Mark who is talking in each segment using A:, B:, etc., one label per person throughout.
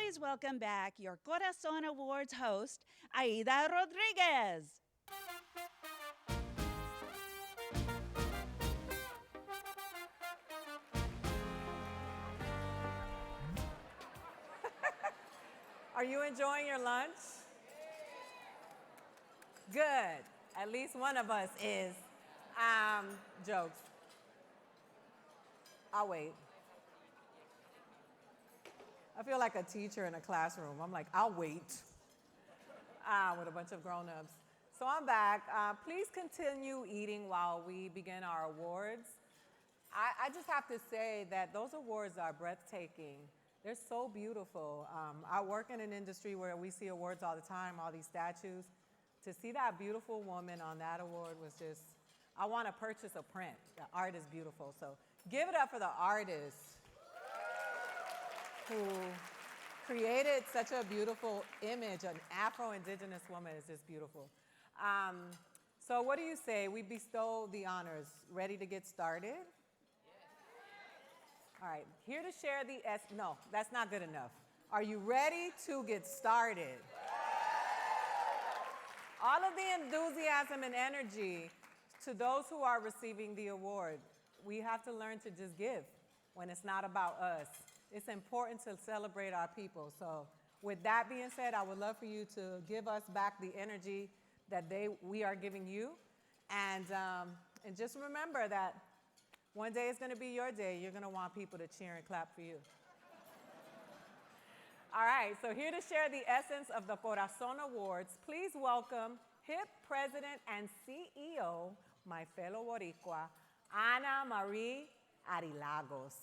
A: please welcome back your Corazon Awards host, Aida Rodriguez.
B: Are you enjoying your lunch? Good. At least one of us is. Jokes. I'll wait. I feel like a teacher in a classroom. I'm like, I'll wait with a bunch of grown-ups. So I'm back. Please continue eating while we begin our awards. I just have to say that those awards are breathtaking. They're so beautiful. I work in an industry where we see awards all the time, all these statues. To see that beautiful woman on that award was just, I want to purchase a print. The art is beautiful. So give it up for the artists who created such a beautiful image. An Afro-Indigenous woman is just beautiful. So what do you say? We bestow the honors. Ready to get started? All right, here to share the no, that's not good enough. Are you ready to get started? All of the enthusiasm and energy to those who are receiving the award. We have to learn to just give when it's not about us. It's important to celebrate our people. So with that being said, I would love for you to give us back the energy that we are giving you. And just remember that one day is going to be your day. You're going to want people to cheer and clap for you. All right, so here to share the essence of the Corazon Awards, please welcome HIP President and CEO, my fellow Boricua, Ana Marie Arilagos.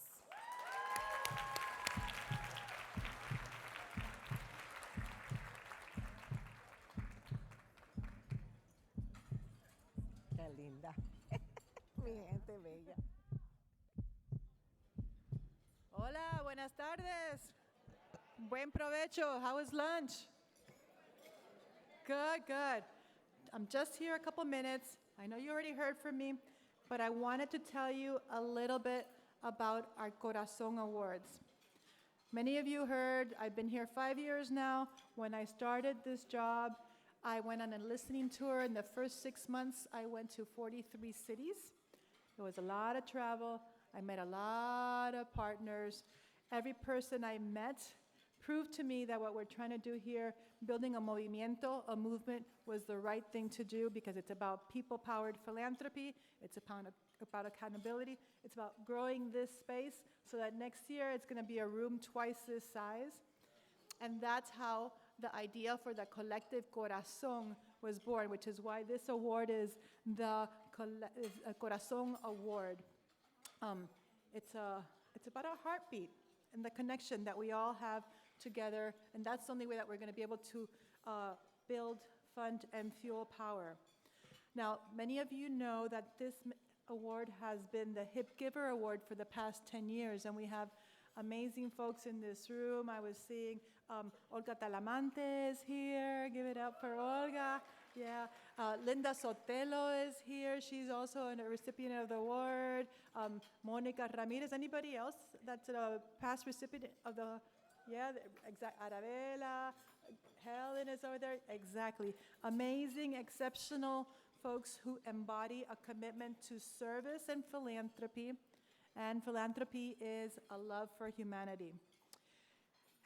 B: Qué linda. Mi gente bella.
C: Hola, buenas tardes. Buen provecho. How was lunch? Good, good. I'm just here a couple minutes. I know you already heard from me, but I wanted to tell you a little bit about our Corazon Awards. Many of you heard, I've been here 5 years now. When I started this job, I went on a listening tour. In the first 6 months, I went to 43 cities. It was a lot of travel. I met a lot of partners. Every person I met proved to me that what we're trying to do here, building a movimiento, a movement, was the right thing to do because it's about people-powered philanthropy. It's about accountability. It's about growing this space so that next year it's going to be a room twice this size. And that's how the idea for the collective Corazon was born, which is why this award is the Corazon Award. It's about our heartbeat and the connection that we all have together, and that's the only way that we're going to be able to build, fund, and fuel power. Now, many of you know that this award has been the Hip Giver Award for the past 10 years, and we have amazing folks in this room. I was seeing Olga Talamante is here. Give it up for Olga. Yeah. Linda Sotelo is here. She's also a recipient of the award. Monica Ramirez. Anybody else that's a past recipient of the, yeah, Arabella. Helen is over there. Exactly. Amazing, exceptional folks who embody a commitment to service and philanthropy. And philanthropy is a love for humanity.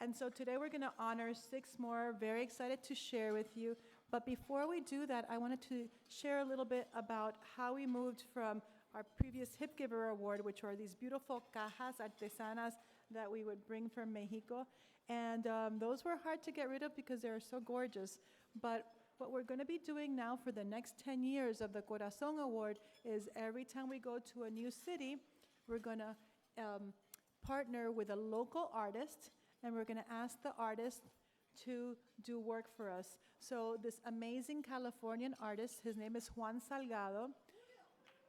C: And so today we're going to honor 6 more. Very excited to share with you. But before we do that, I wanted to share a little bit about how we moved from our previous Hip Giver Award, which are these beautiful cajas artesanas that we would bring from Mexico. And those were hard to get rid of because they're so gorgeous. But what we're going to be doing now for the next 10 years of the Corazon Award is every time we go to a new city, we're going to partner with a local artist, and we're going to ask the artist to do work for us. So this amazing Californian artist, his name is Juan Salgado.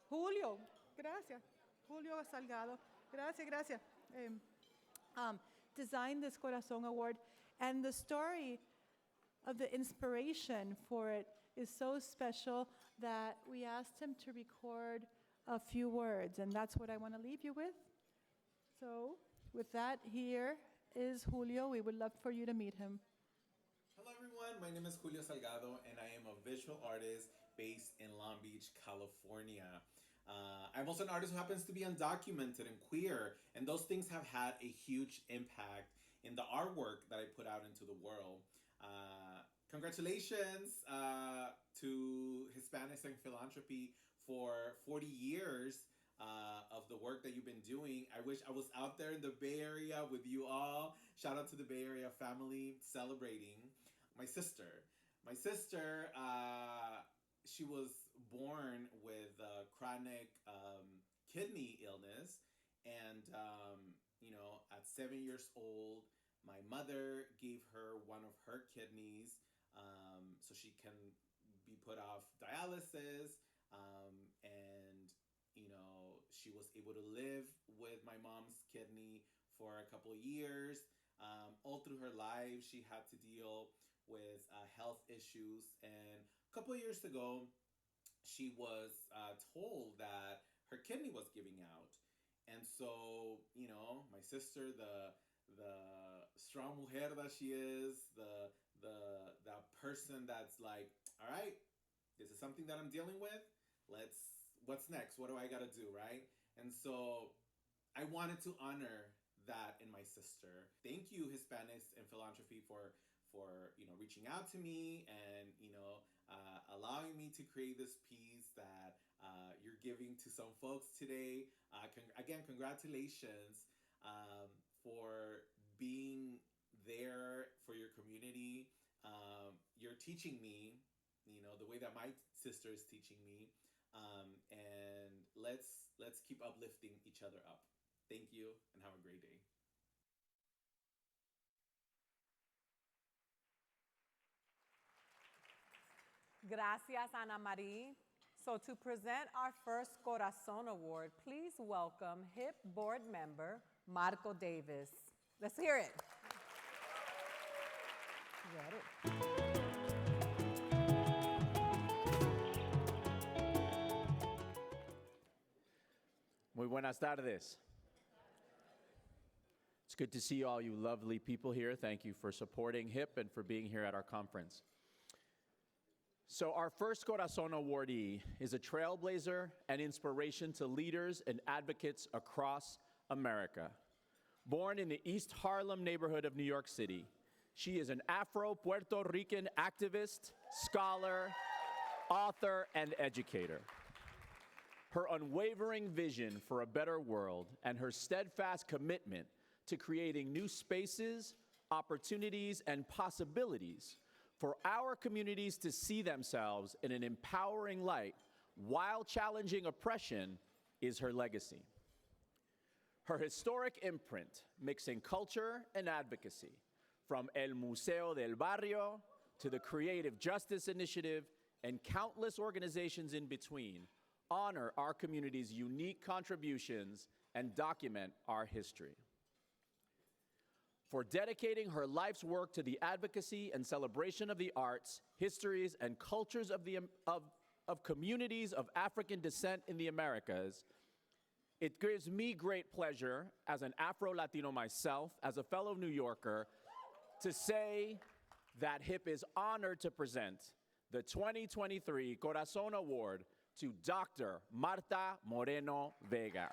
C: Julio, gracias. Julio Salgado, gracias, gracias. Designed this Corazon Award, and the story of the inspiration for it is so special that we asked him to record a few words, and that's what I want to leave you with. So with that, here is Julio. We would love for you to meet him.
D: Hello, everyone. My name is Julio Salgado, and I am a visual artist based in Long Beach, California. I'm also an artist who happens to be undocumented and queer, and those things have had a huge impact in the artwork that I put out into the world. Congratulations to Hispanics in Philanthropy for 40 years of the work that you've been doing. I wish I was out there in the Bay Area with you all. Shout out to the Bay Area family celebrating my sister. My sister, she was born with chronic kidney illness, and at 7 years old, my mother gave her one of her kidneys so she can be put off dialysis, and she was able to live with my mom's kidney for a couple of years. All through her life, she had to deal with health issues. And a couple of years ago, she was told that her kidney was giving out. And so, my sister, the strong mujer that she is, that person that's like, all right, this is something that I'm dealing with. What's next? What do I gotta do, right? And so I wanted to honor that in my sister. Thank you, Hispanics and Philanthropy, for reaching out to me and allowing me to create this piece that you're giving to some folks today. Again, congratulations for being there for your community. You're teaching me, the way that my sister is teaching me, and let's keep uplifting each other up. Thank you, and have a great day.
B: Gracias, Ana Marie. So to present our first Corazon Award, please welcome HIP board member Marco Davis. Let's hear it. You got it.
E: Muy buenas tardes. It's good to see all you lovely people here. Thank you for supporting HIP and for being here at our conference. So our first Corazon awardee is a trailblazer and inspiration to leaders and advocates across America. Born in the East Harlem neighborhood of New York City, she is an Afro-Puerto Rican activist, scholar, author, and educator. Her unwavering vision for a better world and her steadfast commitment to creating new spaces, opportunities, and possibilities for our communities to see themselves in an empowering light while challenging oppression is her legacy. Her historic imprint, mixing culture and advocacy, from El Museo del Barrio to the Creative Justice Initiative and countless organizations in between, honor our community's unique contributions and document our history. For dedicating her life's work to the advocacy and celebration of the arts, histories, and cultures of communities of African descent in the Americas, it gives me great pleasure, as an Afro-Latino myself, as a fellow New Yorker, to say that HIP is honored to present the 2023 Corazon Award to Dr. Marta Moreno Vega.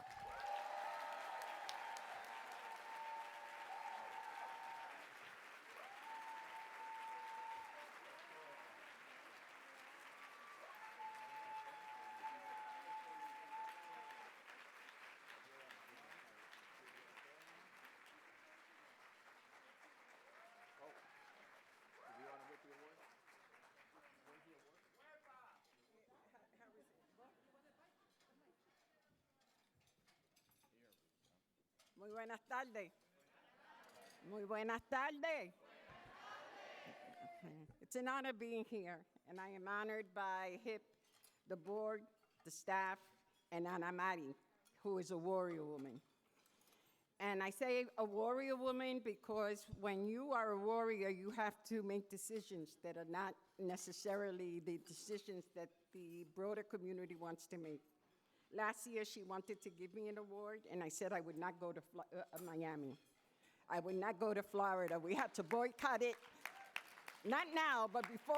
F: Muy buenas tardes. Muy buenas tardes. It's an honor being here, and I am honored by HIP, the board, the staff, and Ana Mari, who is a warrior woman. And I say a warrior woman because when you are a warrior, you have to make decisions that are not necessarily the decisions that the broader community wants to make. Last year, she wanted to give me an award, and I said I would not go to Miami. I would not go to Florida. We had to boycott it. Not now, but before,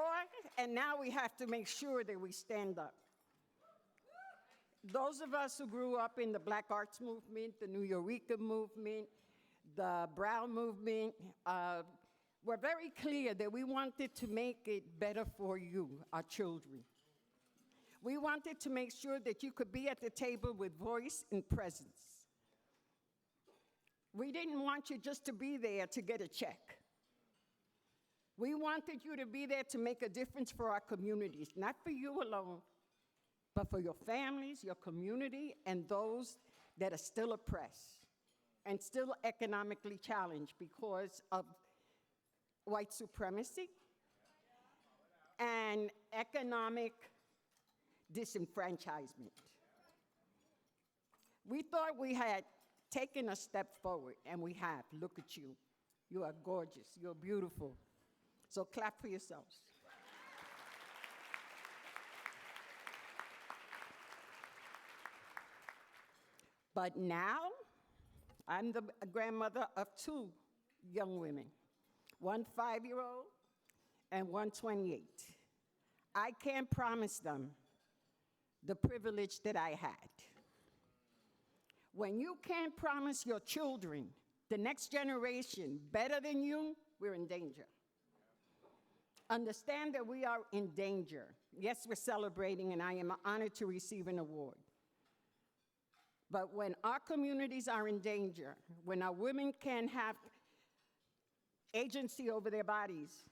F: and now we have to make sure that we stand up. Those of us who grew up in the Black Arts Movement, the New Eureka Movement, the Brown Movement, were very clear that we wanted to make it better for you, our children. We wanted to make sure that you could be at the table with voice and presence. We didn't want you just to be there to get a check. We wanted you to be there to make a difference for our communities, not for you alone, but for your families, your community, and those that are still oppressed and still economically challenged because of white supremacy and economic disenfranchisement. We thought we had taken a step forward, and we have. Look at you. You are gorgeous. You're beautiful. So clap for yourselves. But now, I'm the grandmother of two young women, one 5-year-old and one 28. I can't promise them the privilege that I had. When you can't promise your children, the next generation, better than you, we're in danger. Understand that we are in danger. Yes, we're celebrating, and I am honored to receive an award. But when our communities are in danger, when our women can't have agency over their bodies,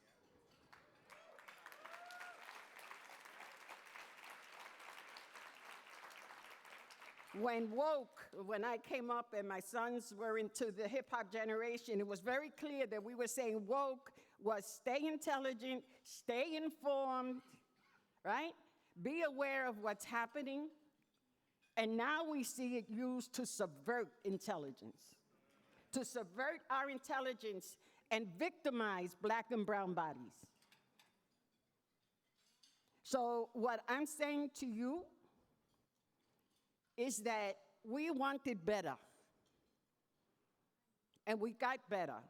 F: when I came up and my sons were into the hip-hop generation, it was very clear that we were saying woke was stay intelligent, stay informed, right? Be aware of what's happening. And now we see it used to subvert intelligence, to subvert our intelligence and victimize Black and brown bodies. So what I'm saying to you is that we wanted better, and we got better.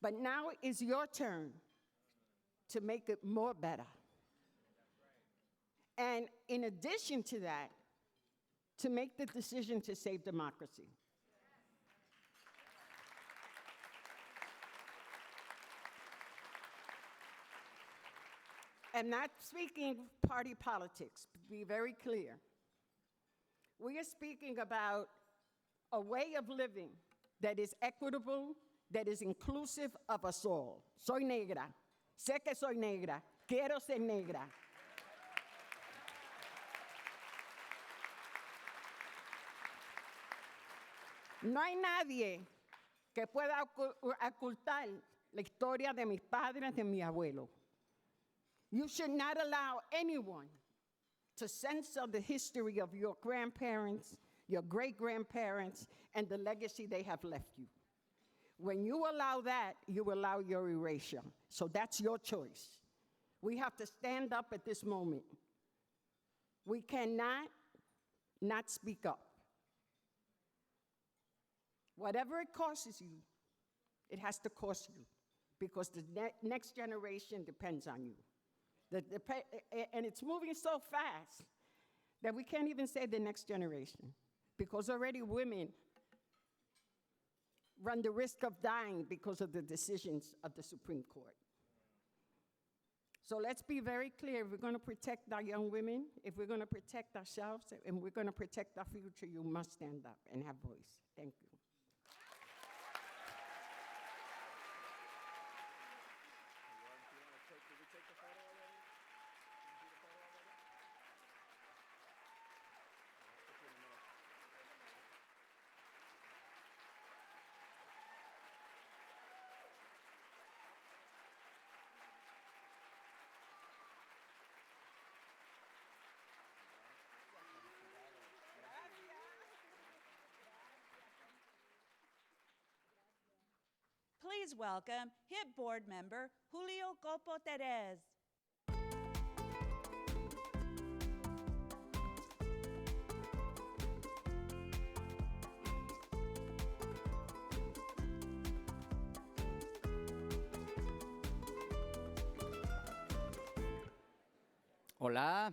F: But now it's your turn to make it more better. And in addition to that, to make the decision to save democracy. I'm not speaking party politics, to be very clear. We are speaking about a way of living that is equitable, that is inclusive of us all. Soy negra. Sé que soy negra. Quiero ser negra. No hay nadie que pueda ocultar la historia de mis padres, de mi abuelo. You should not allow anyone to censor the history of your grandparents, your great-grandparents, and the legacy they have left you. When you allow that, you allow your erasure. So that's your choice. We have to stand up at this moment. We cannot not speak up. Whatever it costs you, it has to cost you, because the next generation depends on you. And it's moving so fast that we can't even say the next generation, because already women run the risk of dying because of the decisions of the Supreme Court. So let's be very clear. If we're going to protect our young women, if we're going to protect ourselves, and we're going to protect our future, you must stand up and have voice. Thank you.
A: Please welcome HIP board member Julio Copo Terez.
G: Hola.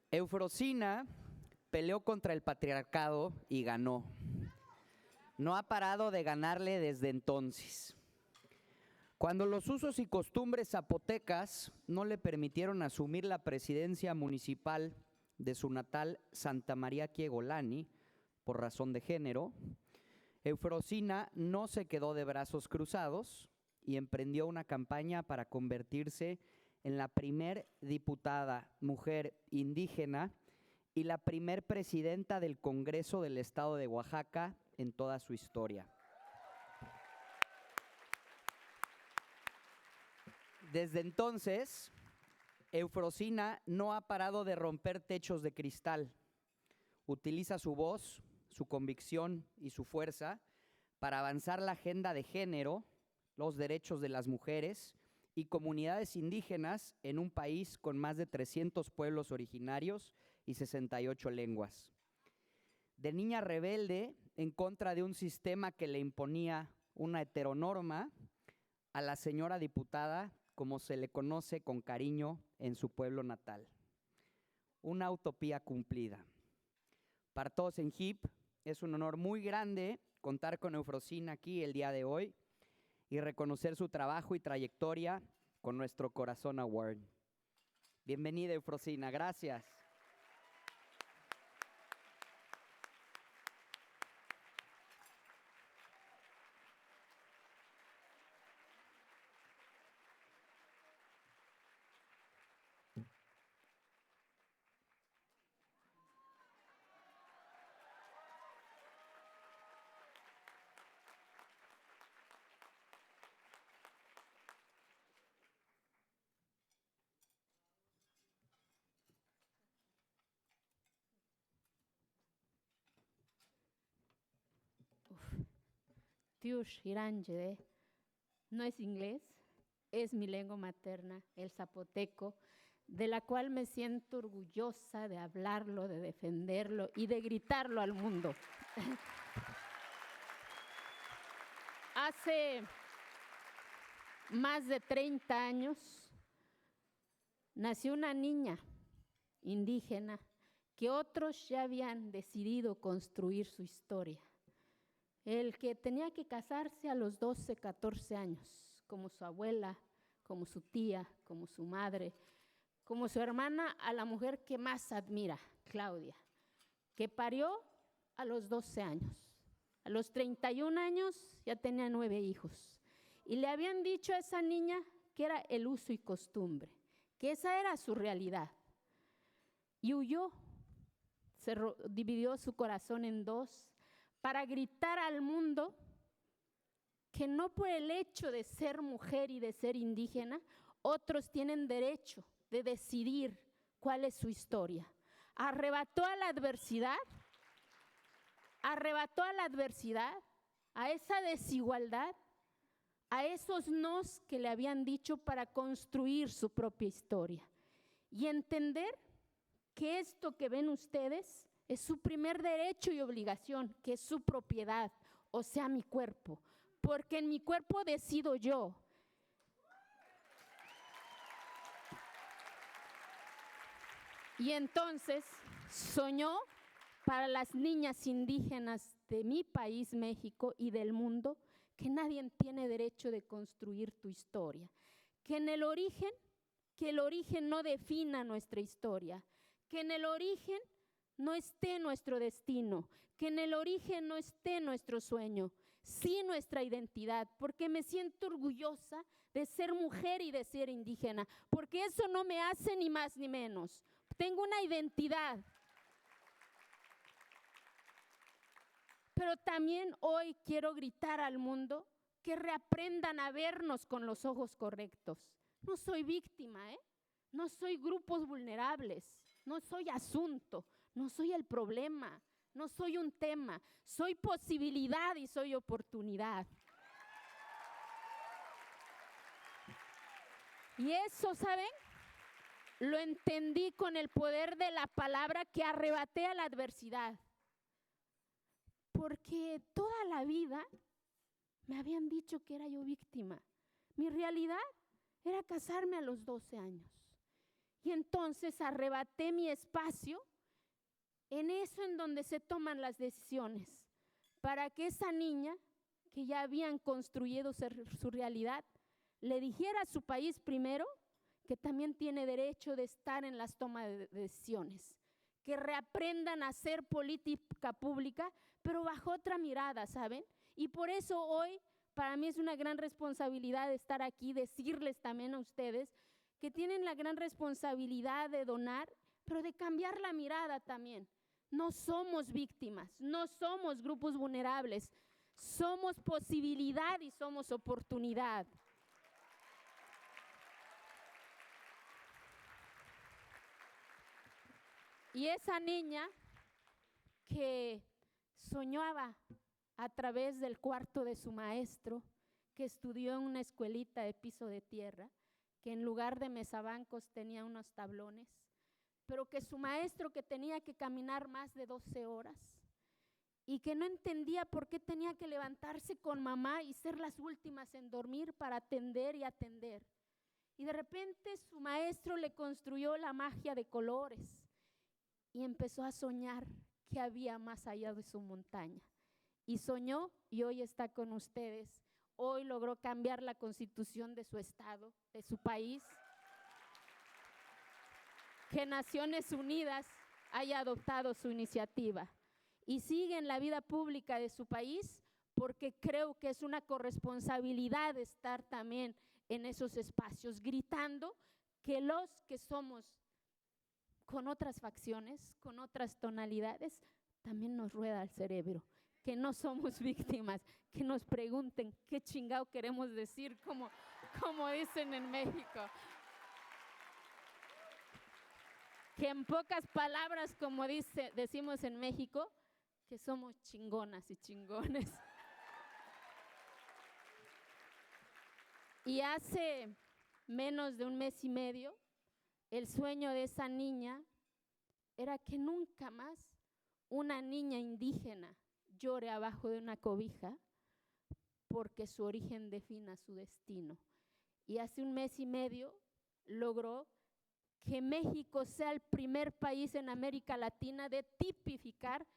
G: Eufrosina peleó contra el patriarcado y ganó. No ha parado de ganarle desde entonces. Cuando los usos y costumbres zapotecas no le permitieron asumir la presidencia municipal de su natal Santa María Quiegolani por razón de género, Eufrosina no se quedó de brazos cruzados y emprendió una campaña para convertirse en la primer diputada mujer indígena y la primer presidenta del Congreso del Estado de Oaxaca en toda su historia. Desde entonces, Eufrosina no ha parado de romper techos de cristal. Utiliza su voz, su convicción y su fuerza para avanzar la agenda de género, los derechos de las mujeres y comunidades indígenas en un país con más de 300 pueblos originarios y 68 lenguas. De niña rebelde en contra de un sistema que le imponía una heteronorma, a la señora diputada, como se le conoce con cariño en su pueblo natal. Una utopía cumplida. Para todos en HIP es un honor muy grande contar con Eufrosina aquí el día de hoy y reconocer su trabajo y trayectoria con nuestro Corazon Award. Bienvenida, Eufrosina, gracias.
H: Tiush Irangede, no es inglés, es mi lengua materna, el zapoteco, de la cual me siento orgullosa de hablarlo, de defenderlo y de gritarlo al mundo. Hace más de 30 años nació una niña indígena que otros ya habían decidido construir su historia. El que tenía que casarse a los 12, 14 años, como su abuela, como su tía, como su madre, como su hermana, a la mujer que más admira, Claudia, que parió a los 12 años. A los 31 años ya tenía 9 hijos. Y le habían dicho a esa niña que era el uso y costumbre, que esa era su realidad. Y huyó, dividió su corazón en dos, para gritar al mundo que no por el hecho de ser mujer y de ser indígena, otros tienen derecho de decidir cuál es su historia. Arrebató a la adversidad, a esa desigualdad, a esos nos que le habían dicho para construir su propia historia. Y entender que esto que ven ustedes es su primer derecho y obligación, que es su propiedad, o sea, mi cuerpo, porque en mi cuerpo decido yo. Y entonces soñó para las niñas indígenas de mi país, México, y del mundo, que nadie tiene derecho de construir tu historia, que el origen no defina nuestra historia, que en el origen no esté nuestro destino, que en el origen no esté nuestro sueño, sí nuestra identidad, porque me siento orgullosa de ser mujer y de ser indígena, porque eso no me hace ni más ni menos. Tengo una identidad. Pero también hoy quiero gritar al mundo que reaprendan a vernos con los ojos correctos. No soy víctima, no soy grupos vulnerables, no soy asunto. No soy el problema, no soy un tema, soy posibilidad y soy oportunidad. Y eso, ¿saben? Lo entendí con el poder de la palabra que arrebaté a la adversidad. Porque toda la vida me habían dicho que era yo víctima. Mi realidad era casarme a los 12 años. Y entonces arrebaté mi espacio en eso en donde se toman las decisiones, para que esa niña, que ya habían construido su realidad, le dijera a su país primero que también tiene derecho de estar en las tomas de decisiones, que reaprendan a hacer política pública, pero bajo otra mirada, ¿saben? Y por eso hoy para mí es una gran responsabilidad estar aquí, decirles también a ustedes que tienen la gran responsabilidad de donar, pero de cambiar la mirada también. No somos víctimas, no somos grupos vulnerables, somos posibilidad y somos oportunidad. Y esa niña que soñaba a través del cuarto de su maestro, que estudió en una escuelita de piso de tierra, que en lugar de mesabancos tenía unos tablones, pero que su maestro, que tenía que caminar más de 12 horas y que no entendía por qué tenía que levantarse con mamá y ser las últimas en dormir para atender y atender. Y de repente su maestro le construyó la magia de colores y empezó a soñar que había más allá de su montaña. Y soñó y hoy está con ustedes. Hoy logró cambiar la constitución de su estado, de su país. Que Naciones Unidas haya adoptado su iniciativa y sigue en la vida pública de su país, porque creo que es una corresponsabilidad estar también en esos espacios, gritando que los que somos con otras facciones, con otras tonalidades, también nos rueda el cerebro, que no somos víctimas, que nos pregunten qué chingado queremos decir, como dicen en México. Que en pocas palabras, como decimos en México, que somos chingonas y chingones. Y hace menos de un mes y medio, el sueño de esa niña era que nunca más una niña indígena llore abajo de una cobija porque su origen defina su destino. Y hace un mes y medio logró que México sea el primer país en América Latina de tipificar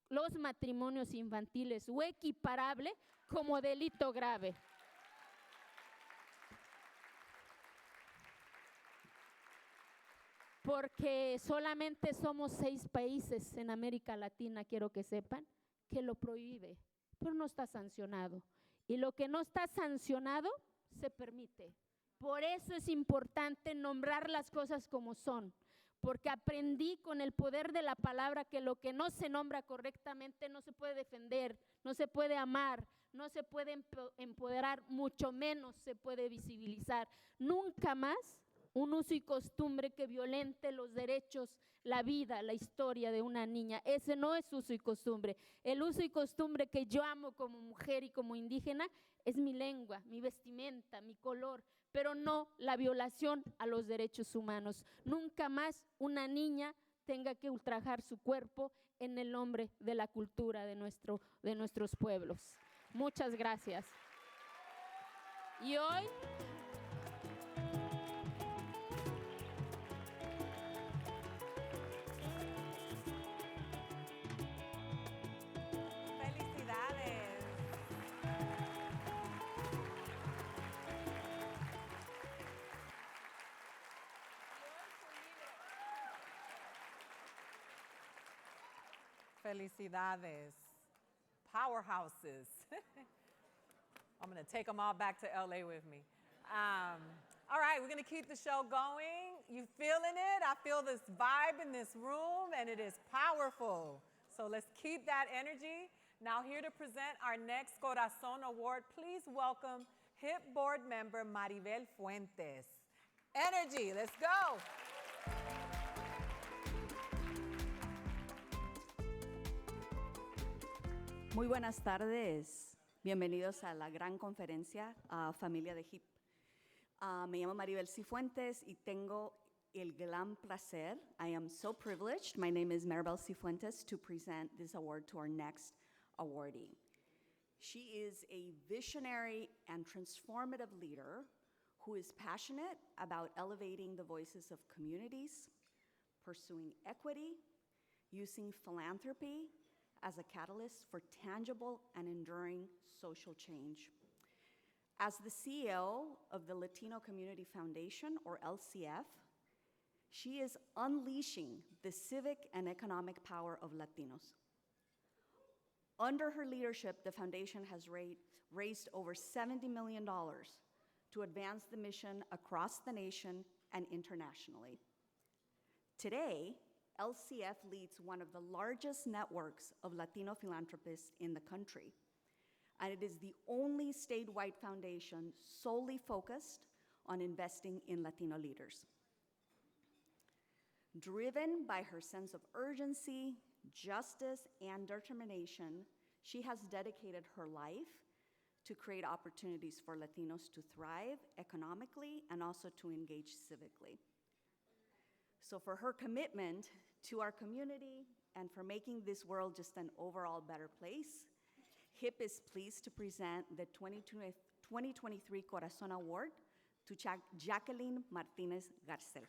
H: los matrimonios infantiles o equiparable como delito grave. Porque solamente somos 6 países en América Latina, quiero que sepan, que lo prohíbe, pero no está sancionado. Y lo que no está sancionado se permite. Por eso es importante nombrar las cosas como son, porque aprendí con el poder de la palabra que lo que no se nombra correctamente no se puede defender, no se puede amar, no se puede empoderar, mucho menos se puede visibilizar. Nunca más un uso y costumbre que violente los derechos, la vida, la historia de una niña. Ese no es uso y costumbre. El uso y costumbre que yo amo como mujer y como indígena es mi lengua, mi vestimenta, mi color, pero no la violación a los derechos humanos. Nunca más una niña tenga que ultrajar su cuerpo en el nombre de la cultura de nuestros pueblos. Muchas gracias. Y hoy
B: Felicidades. Powerhouses. I'm going to take them all back to LA with me. All right, we're going to keep the show going. You feeling it? I feel this vibe in this room, and it is powerful. So let's keep that energy. Now here to present our next Corazon Award, please welcome HIP board member Maribel Fuentes. Energy, let's go.
I: Muy buenas tardes. Bienvenidos a la gran conferencia Familia de HIP. Me llamo Maribel Cifuentes y tengo el gran placer. I am so privileged. My name is Maribel Cifuentes to present this award to our next awardee. She is a visionary and transformative leader who is passionate about elevating the voices of communities, pursuing equity, using philanthropy as a catalyst for tangible and enduring social change. As the CEO of the Latino Community Foundation, or LCF, she is unleashing the civic and economic power of Latinos. Under her leadership, the foundation has raised over $70 million to advance the mission across the nation and internationally. Today, LCF leads one of the largest networks of Latino philanthropists in the country, and it is the only statewide foundation solely focused on investing in Latino leaders. Driven by her sense of urgency, justice, and determination, she has dedicated her life to create opportunities for Latinos to thrive economically and also to engage civically. So for her commitment to our community and for making this world just an overall better place, HIP is pleased to present the 2023 Corazon Award to Jacqueline Martinez Garcel.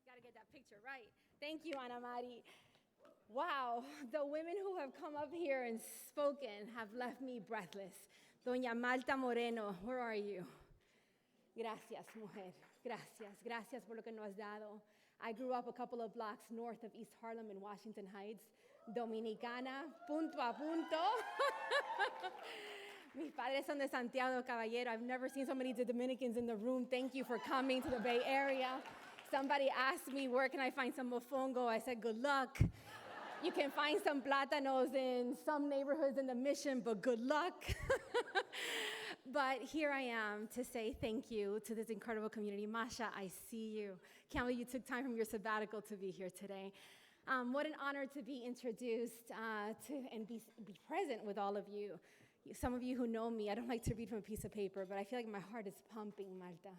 J: Gotta get that picture right. Thank you, Ana Mari. Wow, the women who have come up here and spoken have left me breathless. Doña Malta Moreno, where are you? Gracias, mujer. Gracias. Gracias por lo que nos has dado. I grew up a couple of blocks north of East Harlem in Washington Heights. Dominicana, punto a punto. Mis padres son de Santiago Caballero. I've never seen so many Dominicans in the room. Thank you for coming to the Bay Area. Somebody asked me, where can I find some mofongo? I said, good luck. You can find some plátanos in some neighborhoods in the Mission, but good luck. But here I am to say thank you to this incredible community. Masha, I see you. Can't believe you took time from your sabbatical to be here today. What an honor to be introduced and be present with all of you. Some of you who know me, I don't like to read from a piece of paper, but I feel like my heart is pumping, Malta.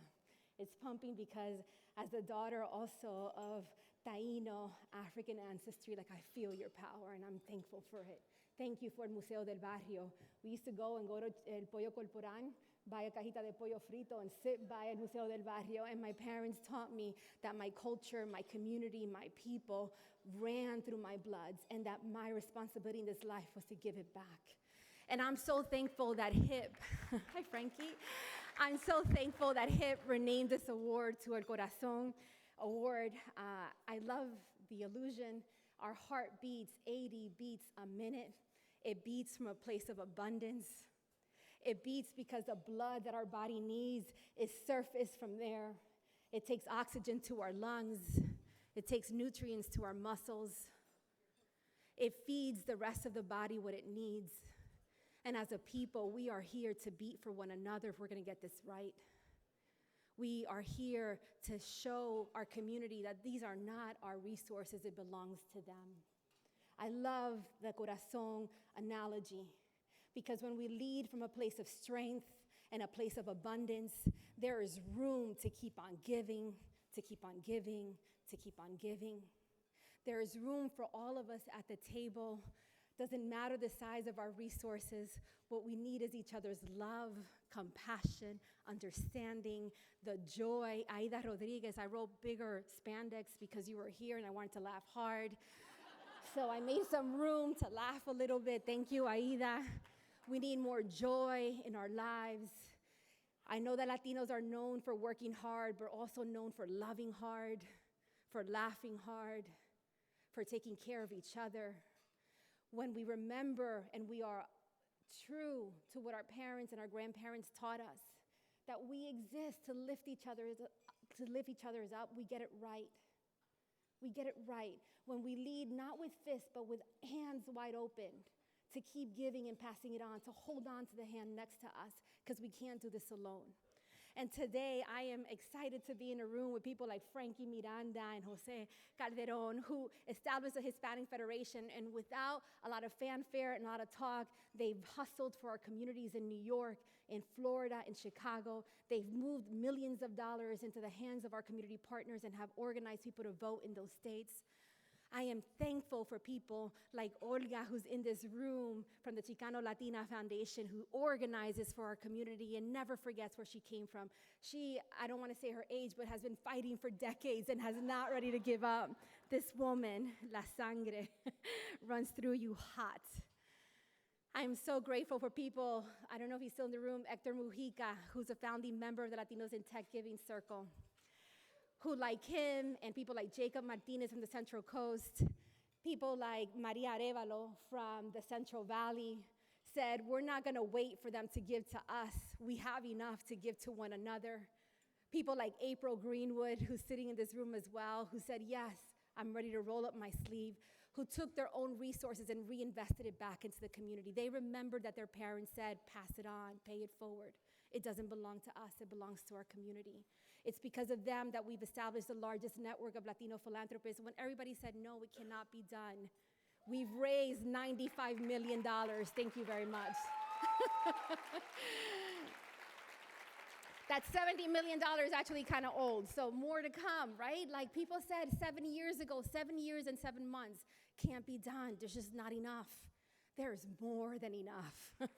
J: It's pumping because as the daughter also of Taíno, African ancestry, like I feel your power and I'm thankful for it. Thank you for el Museo del Barrio. We used to go to El Pollo Corporán, buy a cajita de pollo frito and sit by el Museo del Barrio. And my parents taught me that my culture, my community, my people ran through my bloods and that my responsibility in this life was to give it back. And I'm so thankful that HIP, hi Frankie, I'm so thankful that HIP renamed this award to El Corazon Award. I love the illusion. Our heart beats 80 beats a minute. It beats from a place of abundance. It beats because the blood that our body needs is surfaced from there. It takes oxygen to our lungs. It takes nutrients to our muscles. It feeds the rest of the body what it needs. And as a people, we are here to beat for one another if we're going to get this right. We are here to show our community that these are not our resources, it belongs to them. I love the Corazon analogy because when we lead from a place of strength and a place of abundance, there is room to keep on giving, to keep on giving, to keep on giving. There is room for all of us at the table. Doesn't matter the size of our resources. What we need is each other's love, compassion, understanding, the joy. Aida Rodriguez, I wrote bigger spandex because you were here and I wanted to laugh hard. So I made some room to laugh a little bit. Thank you, Aida. We need more joy in our lives. I know that Latinos are known for working hard, but also known for loving hard, for laughing hard, for taking care of each other. When we remember and we are true to what our parents and our grandparents taught us, that we exist to lift each other up, we get it right. We get it right when we lead not with fists, but with hands wide open to keep giving and passing it on, to hold on to the hand next to us, because we can't do this alone. And today, I am excited to be in a room with people like Frankie Miranda and Jose Calderon, who established the Hispanic Federation. And without a lot of fanfare and a lot of talk, they've hustled for our communities in New York, in Florida, in Chicago. They've moved millions of dollars into the hands of our community partners and have organized people to vote in those states. I am thankful for people like Olga, who's in this room from the Chicano Latina Foundation, who organizes for our community and never forgets where she came from. She, I don't want to say her age, but has been fighting for decades and has not ready to give up. This woman, La Sangre, runs through you hot. I'm so grateful for people, I don't know if he's still in the room, Hector Mujica, who's a founding member of the Latinos in Tech Giving Circle, who like him and people like Jacob Martinez from the Central Coast, people like Maria Arevalo from the Central Valley said, we're not gonna wait for them to give to us. We have enough to give to one another. People like April Greenwood, who's sitting in this room as well, who said, yes, I'm ready to roll up my sleeve, who took their own resources and reinvested it back into the community. They remembered that their parents said, pass it on, pay it forward. It doesn't belong to us, it belongs to our community. It's because of them that we've established the largest network of Latino philanthropists. When everybody said, no, it cannot be done, we've raised $95 million. Thank you very much. That $70 million is actually kind of old, so more to come, right? Like people said 7 years ago, 7 years and 7 months, can't be done. There's just not enough. There's more than enough.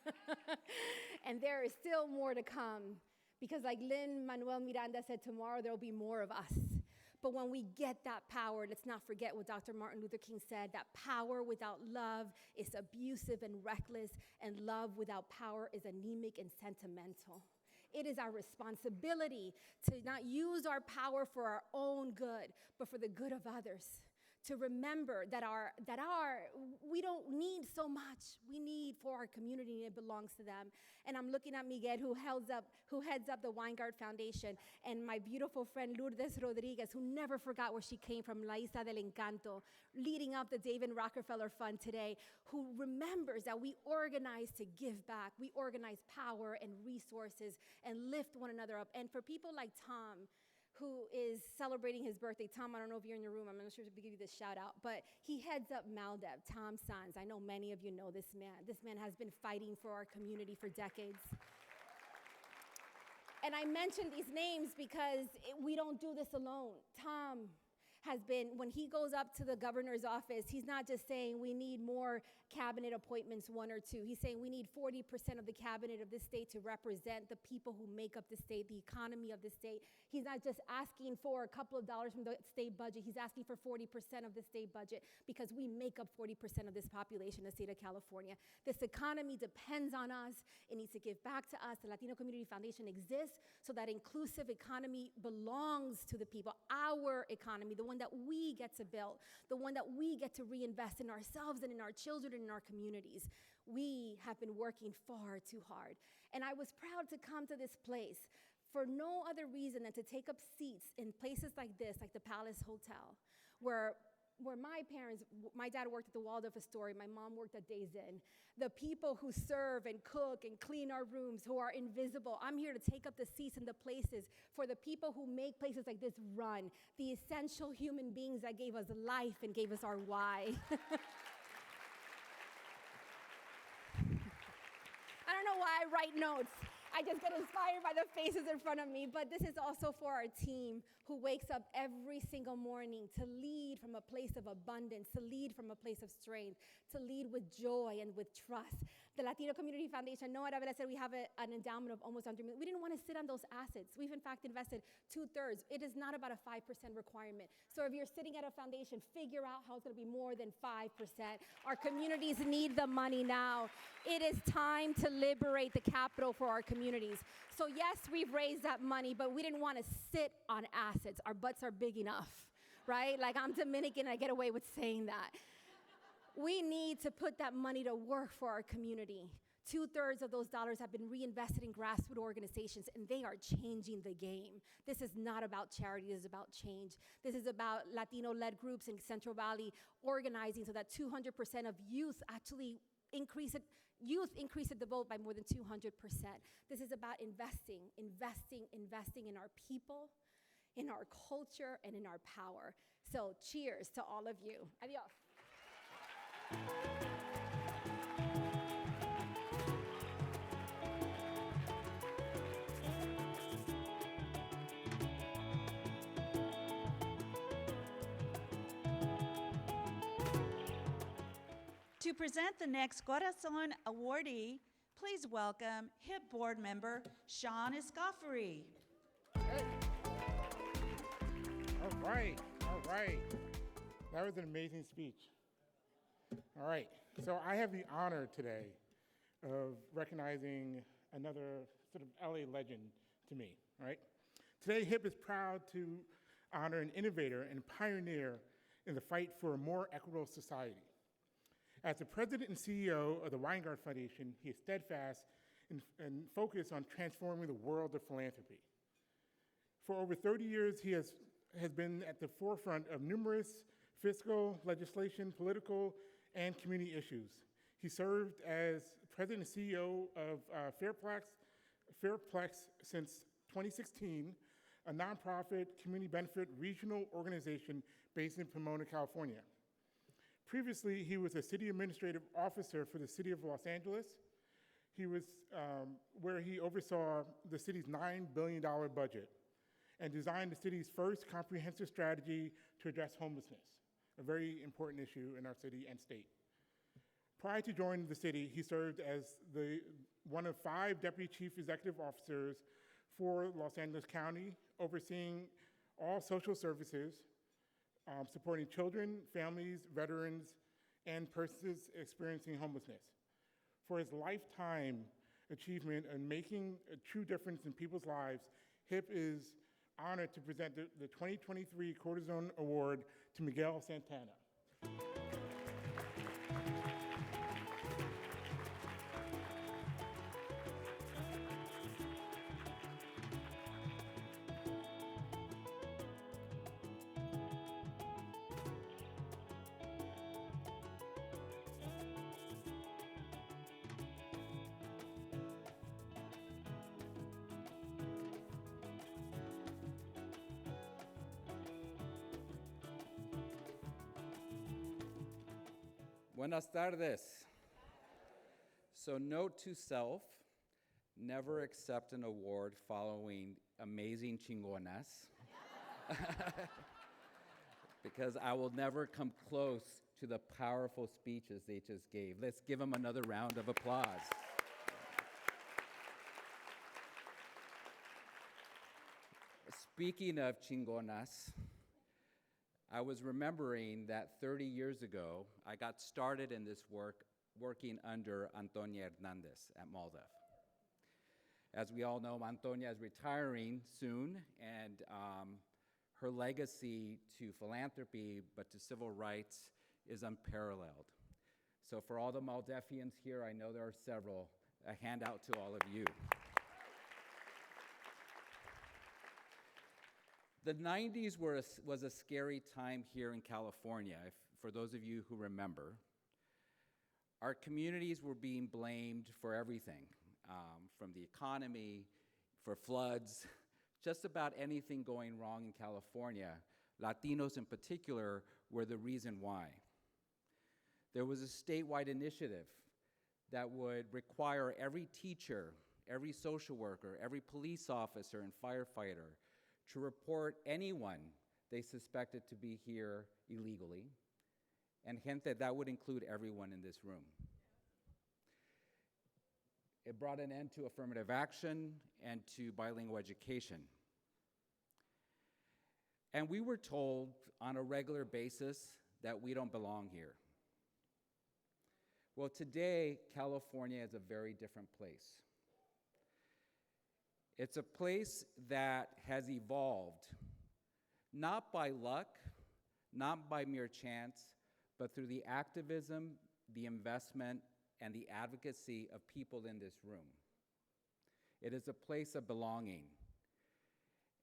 J: And there is still more to come. Because like Lin-Manuel Miranda said, tomorrow there'll be more of us. But when we get that power, let's not forget what Dr. Martin Luther King said, that power without love is abusive and reckless, and love without power is anemic and sentimental. It is our responsibility to not use our power for our own good, but for the good of others. To remember that we don't need so much. We need for our community, and it belongs to them. And I'm looking at Miguel, who heads up the Weingart Foundation, and my beautiful friend Lourdes Rodriguez, who never forgot where she came from, La Isla del Encanto, leading up the David Rockefeller Fund today, who remembers that we organize to give back. We organize power and resources and lift one another up. And for people like Tom, who is celebrating his birthday. Tom, I don't know if you're in the room. I'm not sure if I give you this shout out, but he heads up Maldev, Tom Sanz. I know many of you know this man. This man has been fighting for our community for decades. And I mention these names because we don't do this alone. Tom has been, when he goes up to the governor's office, he's not just saying we need more cabinet appointments, 1 or 2. He's saying we need 40% of the cabinet of this state to represent the people who make up the state, the economy of the state. He's not just asking for a couple of dollars from the state budget. He's asking for 40% of the state budget because we make up 40% of this population, the state of California. This economy depends on us. It needs to give back to us. The Latino Community Foundation exists so that inclusive economy belongs to the people, our economy, the one that we get to build, the one that we get to reinvest in ourselves and in our children and in our communities. We have been working far too hard. And I was proud to come to this place for no other reason than to take up seats in places like this, like the Palace Hotel, where my dad worked at the Waldorf Astoria, my mom worked at Days Inn. The people who serve and cook and clean our rooms, who are invisible, I'm here to take up the seats and the places for the people who make places like this run, the essential human beings that gave us life and gave us our why. I don't know why I write notes. I just get inspired by the faces in front of me, but this is also for our team who wakes up every single morning to lead from a place of abundance, to lead from a place of strength, to lead with joy and with trust. The Latino Community Foundation, no, Arabella said we have an endowment of almost $100 million. We didn't want to sit on those assets. We've in fact invested 2/3. It is not about a 5% requirement. So if you're sitting at a foundation, figure out how it's going to be more than 5%. Our communities need the money now. It is time to liberate the capital for our communities. So yes, we've raised that money, but we didn't want to sit on assets. Our butts are big enough, right? Like I'm Dominican, I get away with saying that. We need to put that money to work for our community, 2/3 of those dollars have been reinvested in grassroots organizations, and they are changing the game. This is not about charity, this is about change. This is about Latino-led groups in Central Valley organizing so that 200% of youth actually increase the vote by more than 200%. This is about investing in our people, in our culture, and in our power. So cheers to all of you. Adios.
A: To present the next Corazon awardee, please welcome HIP board member Sean Escoffery.
K: All right. That was an amazing speech. All right, so I have the honor today of recognizing another sort of LA legend to me, right? Today, HIP is proud to honor an innovator and pioneer in the fight for a more equitable society. As the president and CEO of the Weingart Foundation, he is steadfast and focused on transforming the world of philanthropy. For over 30 years, he has been at the forefront of numerous fiscal, legislation, political, and community issues. He served as president and CEO of Fairplex since 2016, a nonprofit community benefit regional organization based in Pomona, California. Previously, he was a city administrative officer for the city of Los Angeles. He was where he oversaw the city's $9 billion budget and designed the city's first comprehensive strategy to address homelessness, a very important issue in our city and state. Prior to joining the city, he served as one of 5 deputy chief executive officers for Los Angeles County, overseeing all social services, supporting children, families, veterans, and persons experiencing homelessness. For his lifetime achievement in making a true difference in people's lives, HIP is honored to present the 2023 Corazon Award to Miguel Santana.
L: Buenas tardes. So note to self, never accept an award following amazing chingonas. Because I will never come close to the powerful speeches they just gave. Let's give them another round of applause. Speaking of chingonas, I was remembering that 30 years ago, I got started in this work working under Antonia Hernandez at MALDEF. As we all know, Antonia is retiring soon, and her legacy to philanthropy, but to civil rights, is unparalleled. So for all the Maldefians here, I know there are several, a handout to all of you. The 90s was a scary time here in California, for those of you who remember. Our communities were being blamed for everything, from the economy, for floods, just about anything going wrong in California. Latinos in particular were the reason why. There was a statewide initiative that would require every teacher, every social worker, every police officer and firefighter to report anyone they suspected to be here illegally, and gente, that would include everyone in this room. It brought an end to affirmative action and to bilingual education. And we were told on a regular basis that we don't belong here. Well, today, California is a very different place. It's a place that has evolved, not by luck, not by mere chance, but through the activism, the investment, and the advocacy of people in this room. It is a place of belonging.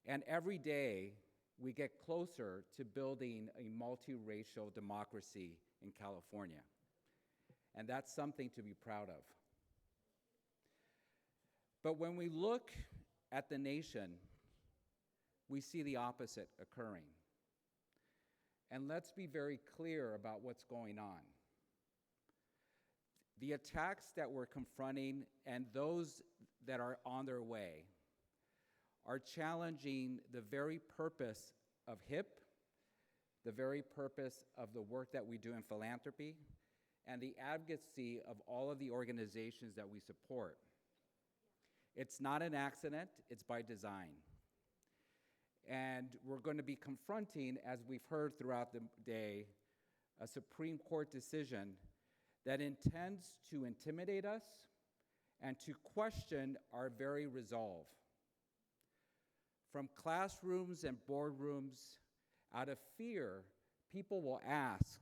L: And every day, we get closer to building a multiracial democracy in California. And that's something to be proud of. But when we look at the nation, we see the opposite occurring. And let's be very clear about what's going on. The attacks that we're confronting and those that are on their way are challenging the very purpose of HIP, the very purpose of the work that we do in philanthropy, and the advocacy of all of the organizations that we support. It's not an accident, it's by design. And we're going to be confronting, as we've heard throughout the day, a Supreme Court decision that intends to intimidate us and to question our very resolve. From classrooms and boardrooms, out of fear, people will ask,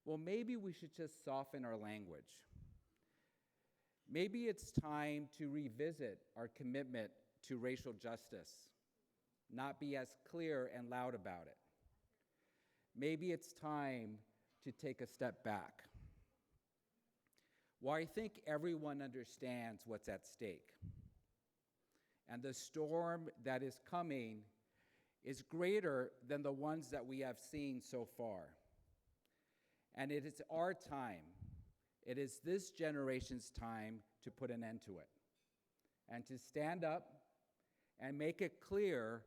L: well, maybe we should just soften our language. Maybe it's time to revisit our commitment to racial justice, not be as clear and loud about it. Maybe it's time to take a step back. Well, I think everyone understands what's at stake. And the storm that is coming is greater than the ones that we have seen so far. And it is our time, it is this generation's time to put an end to it and to stand up and make it clear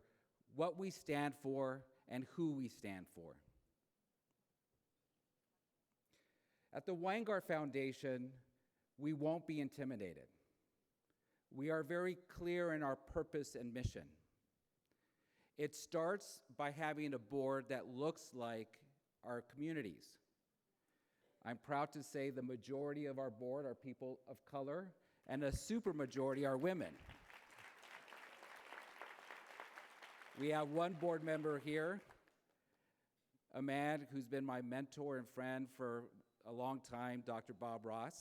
L: what we stand for and who we stand for. At the Weingart Foundation, we won't be intimidated. We are very clear in our purpose and mission. It starts by having a board that looks like our communities. I'm proud to say the majority of our board are people of color, and a supermajority are women. We have one board member here, a man who's been my mentor and friend for a long time, Dr. Bob Ross.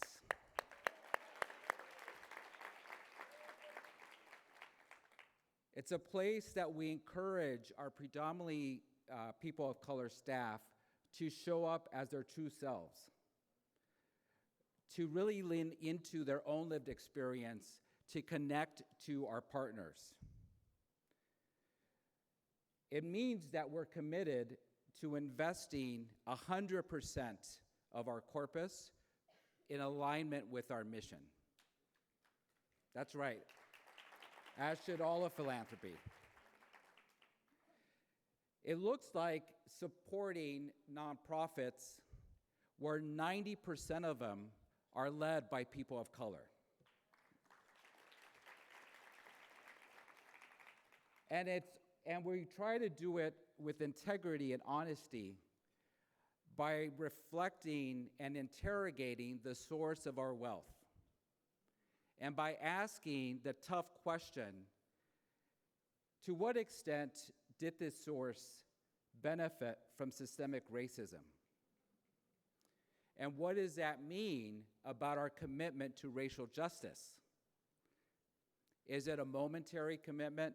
L: It's a place that we encourage our predominantly people of color staff to show up as their true selves, to really lean into their own lived experience, to connect to our partners. It means that we're committed to investing 100% of our corpus in alignment with our mission. That's right, as should all of philanthropy. It looks like supporting nonprofits where 90% of them are led by people of color. And we try to do it with integrity and honesty by reflecting and interrogating the source of our wealth, and by asking the tough question, to what extent did this source benefit from systemic racism? And what does that mean about our commitment to racial justice? Is it a momentary commitment,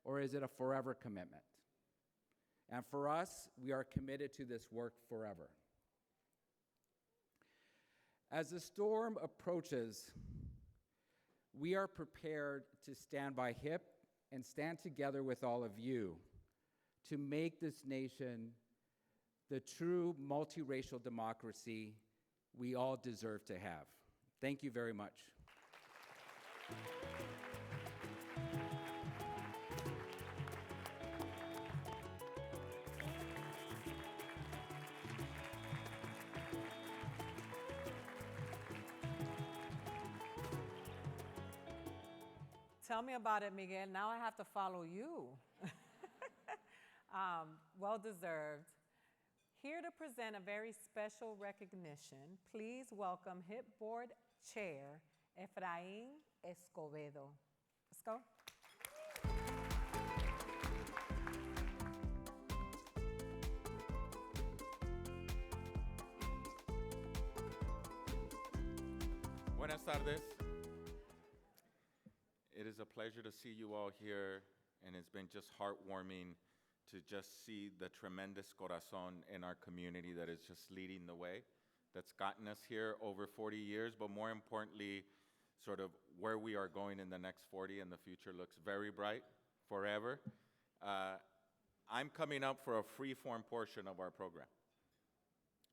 L: or is it a forever commitment? And for us, we are committed to this work forever. As the storm approaches, we are prepared to stand by HIP and stand together with all of you to make this nation the true multiracial democracy we all deserve to have. Thank you very much.
B: Tell me about it, Miguel. Now I have to follow you. Well deserved. Here to present a very special recognition, please welcome HIP Board Chair, Efraín Escobedo. Let's go.
M: Buenas tardes. It is a pleasure to see you all here, and it's been just heartwarming to just see the tremendous Corazon in our community that is just leading the way, that's gotten us here over 40 years, but more importantly, sort of where we are going in the next 40, and the future looks very bright, forever. I'm coming up for a free-form portion of our program.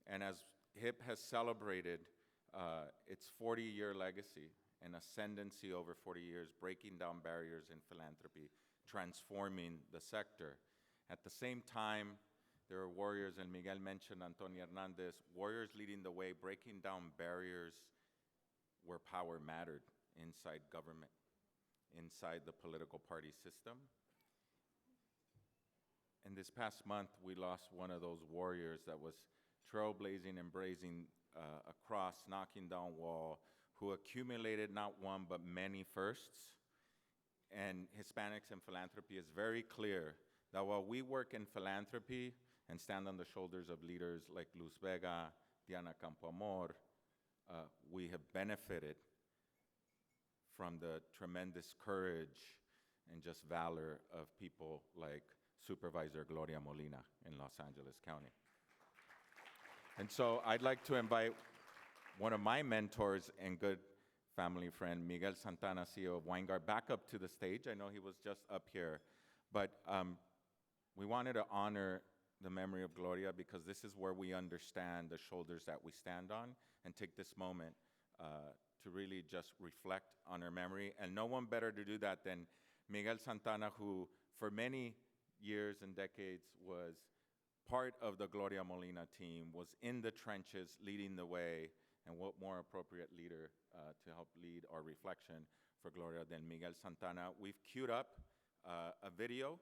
M: And as HIP has celebrated its 40-year legacy and ascendancy over 40 years, breaking down barriers in philanthropy, transforming the sector. At the same time, there are warriors, and Miguel mentioned Antonio Hernandez, warriors leading the way, breaking down barriers where power mattered inside government, inside the political party system. And this past month, we lost one of those warriors that was trailblazing and blazing across, knocking down wall, who accumulated not one but many firsts. And Hispanics in philanthropy is very clear that while we work in philanthropy and stand on the shoulders of leaders like Luz Vega, Diana Campoamor, we have benefited from the tremendous courage and just valor of people like Supervisor Gloria Molina in Los Angeles County. And so I'd like to invite one of my mentors and good family friend, Miguel Santana, CEO of Weingart, back up to the stage. I know he was just up here, but we wanted to honor the memory of Gloria because this is where we understand the shoulders that we stand on, and take this moment to really just reflect on her memory. And no one better to do that than Miguel Santana, who for many years and decades was part of the Gloria Molina team, was in the trenches leading the way, and what more appropriate leader to help lead our reflection for Gloria than Miguel Santana. We've queued up a video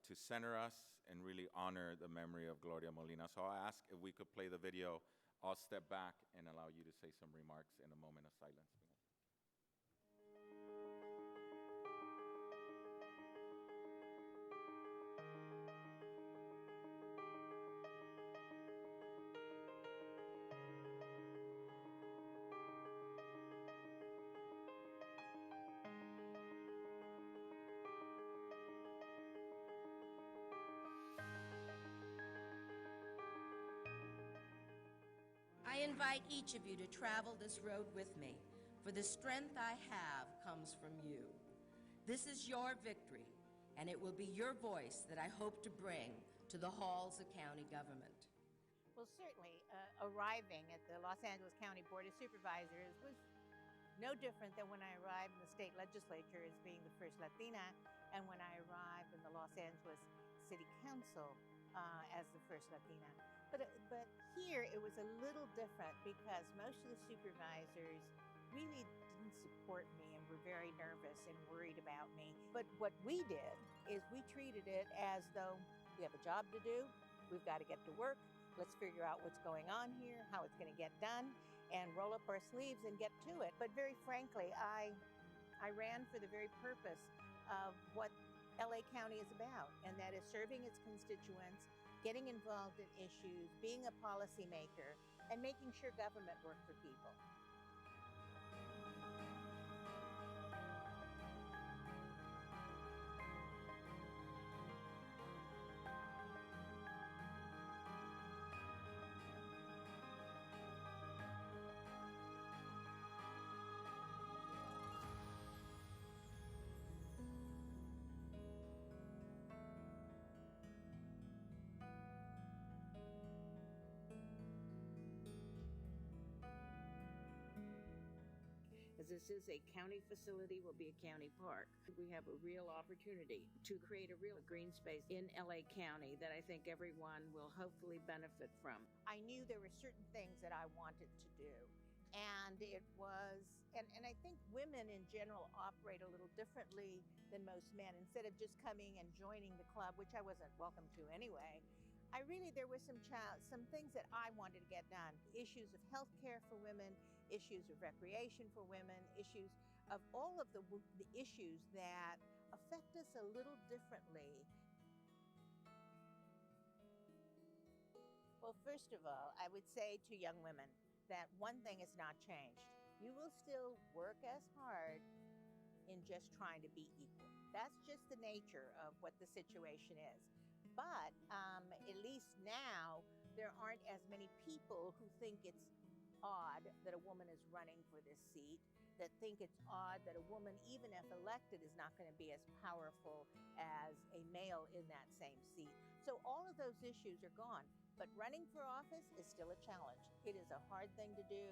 M: to center us and really honor the memory of Gloria Molina. So I'll ask if we could play the video. I'll step back and allow you to say some remarks in a moment of silence.
N: I invite each of you to travel this road with me, for the strength I have comes from you. This is your victory, and it will be your voice that I hope to bring to the halls of county government.
O: Well, certainly, arriving at the Los Angeles County Board of Supervisors was no different than when I arrived in the state legislature as being the first Latina, and when I arrived in the Los Angeles City Council as the first Latina. But here it was a little different because most of the supervisors really didn't support me and were very nervous and worried about me. But what we did is we treated it as though we have a job to do, we've got to get to work, let's figure out what's going on here, how it's going to get done, and roll up our sleeves and get to it. But very frankly, I ran for the very purpose of what LA County is about, and that is serving its constituents, getting involved in issues, being a policymaker, and making sure government works for people. As this is a county facility, will be a county park. We have a real opportunity to create a real green space in LA County that I think everyone will hopefully benefit from. I knew there were certain things that I wanted to do. And it was, and I think women in general operate a little differently than most men. Instead of just coming and joining the club, which I wasn't welcome to anyway, there were some things that I wanted to get done. Issues of health care for women, issues of recreation for women, issues of all of the issues that affect us a little differently. Well, first of all, I would say to young women that one thing has not changed. you will still work as hard in just trying to be equal. That's just the nature of what the situation is. But at least now, there aren't as many people who think it's odd that a woman is running for this seat, that think it's odd that a woman, even if elected, is not going to be as powerful as a male in that same seat. So all of those issues are gone. But running for office is still a challenge. It is a hard thing to do.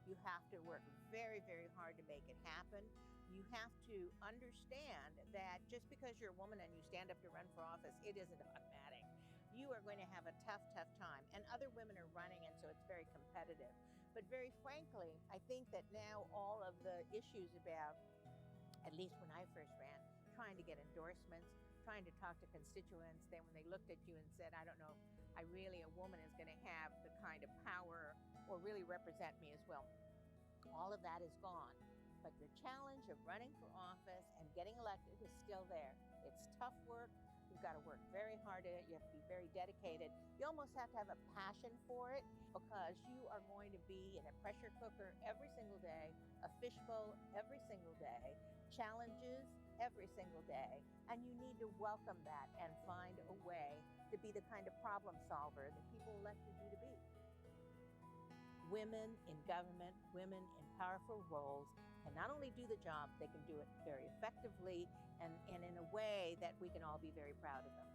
O: You have to work very, very hard to make it happen. You have to understand that just because you're a woman and you stand up to run for office, it isn't automatic. You are going to have a tough, tough time. And other women are running, and so it's very competitive. But very frankly, I think that now all of the issues about, at least when I first ran, trying to get endorsements, trying to talk to constituents, then when they looked at you and said, I don't know, a woman is going to have the kind of power or really represent me as well. All of that is gone. But the challenge of running for office and getting elected is still there. It's tough work. You've got to work very hard at it. You have to be very dedicated. You almost have to have a passion for it, because you are going to be in a pressure cooker every single day, a fishbowl every single day, challenges every single day, and you need to welcome that and find a way to be the kind of problem solver that people elected you to be. Women in government, women in powerful roles can not only do the job, they can do it very effectively and in a way that we can all be very proud of them.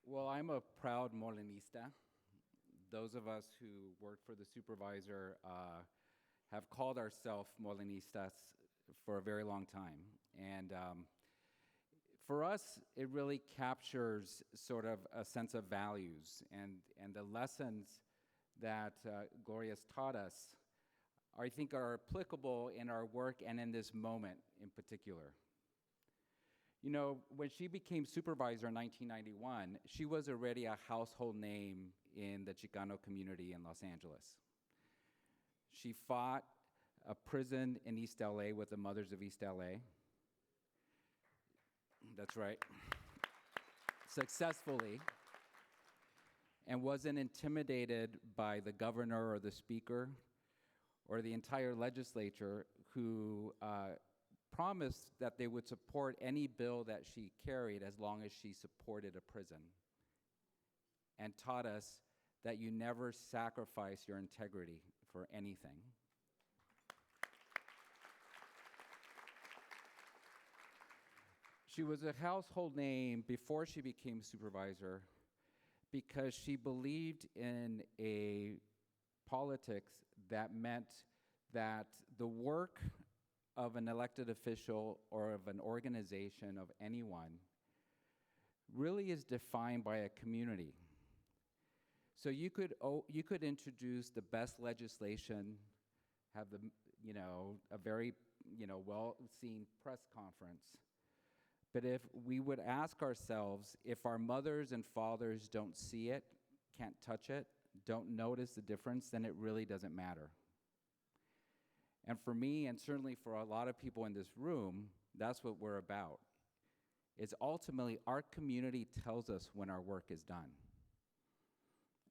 L: Well, I'm a proud Molinista. Those of us who work for the supervisor have called ourselves Molinistas for a very long time. And for us, it really captures sort of a sense of values and the lessons that Gloria's taught us, I think, are applicable in our work and in this moment in particular. You know, when she became supervisor in 1991, she was already a household name in the Chicano community in Los Angeles. She fought a prison in East LA with the Mothers of East LA. That's right. Successfully. And wasn't intimidated by the governor or the speaker or the entire legislature, who promised that they would support any bill that she carried as long as she supported a prison, and taught us that you never sacrifice your integrity for anything. She was a household name before she became supervisor because she believed in a politics that meant that the work of an elected official or of an organization of anyone really is defined by a community. So you could introduce the best legislation, have a very well-seen press conference. But if we would ask ourselves, if our mothers and fathers don't see it, can't touch it, don't notice the difference, then it really doesn't matter. And for me, and certainly for a lot of people in this room, that's what we're about. It's ultimately our community tells us when our work is done.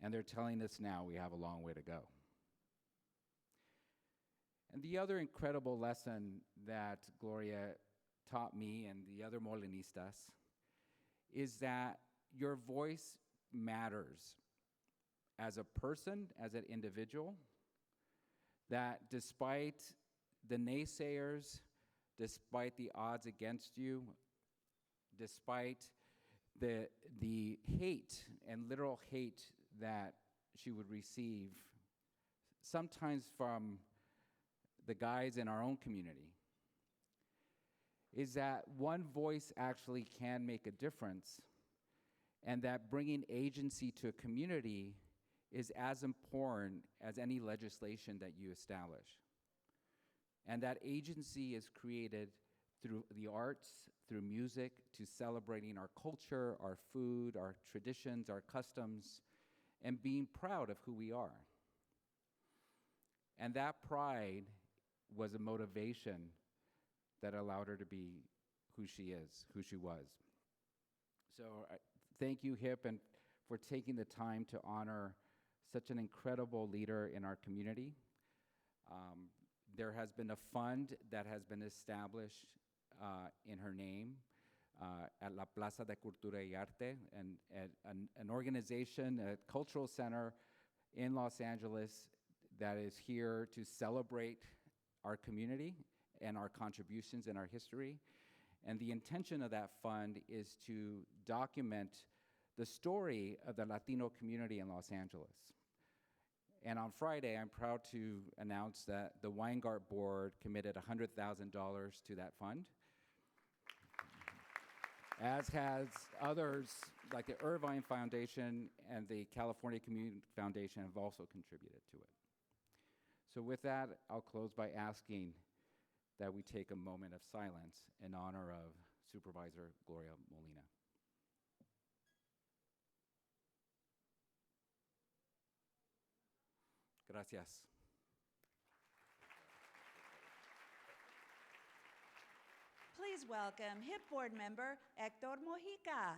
L: And they're telling us now we have a long way to go. And the other incredible lesson that Gloria taught me and the other Molinistas is that your voice matters as a person, as an individual, that despite the naysayers, despite the odds against you, despite the hate and literal hate that she would receive, sometimes from the guys in our own community, is that one voice actually can make a difference, and that bringing agency to a community is as important as any legislation that you establish. And that agency is created through the arts, through music, to celebrating our culture, our food, our traditions, our customs, and being proud of who we are. And that pride was a motivation that allowed her to be who she is, who she was. So thank you, HIP, and for taking the time to honor such an incredible leader in our community. There has been a fund that has been established in her name at La Plaza de Cultura y Arte, and an organization, a cultural center in Los Angeles that is here to celebrate our community and our contributions and our history. And the intention of that fund is to document the story of the Latino community in Los Angeles. And on Friday, I'm proud to announce that the Weingart Board committed $100,000 to that fund, as has others like the Irvine Foundation and the California Community Foundation have also contributed to it. So with that, I'll close by asking that we take a moment of silence in honor of Supervisor Gloria Molina. Gracias.
A: Please welcome HIP board member Hector Mojica.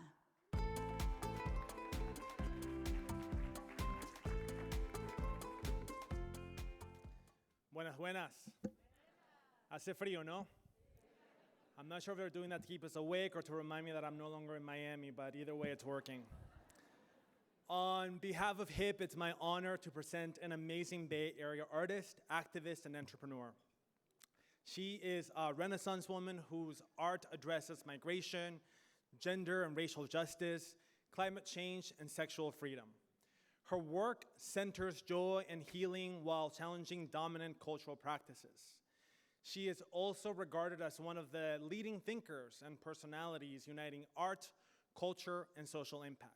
P: Buenas, buenas. Hace frío, no? I'm not sure if they're doing that to keep us awake or to remind me that I'm no longer in Miami, but either way, it's working. On behalf of HIP, it's my honor to present an amazing Bay Area artist, activist, and entrepreneur. She is a Renaissance woman whose art addresses migration, gender and racial justice, climate change, and sexual freedom. Her work centers joy and healing while challenging dominant cultural practices. She is also regarded as one of the leading thinkers and personalities uniting art, culture, and social impact.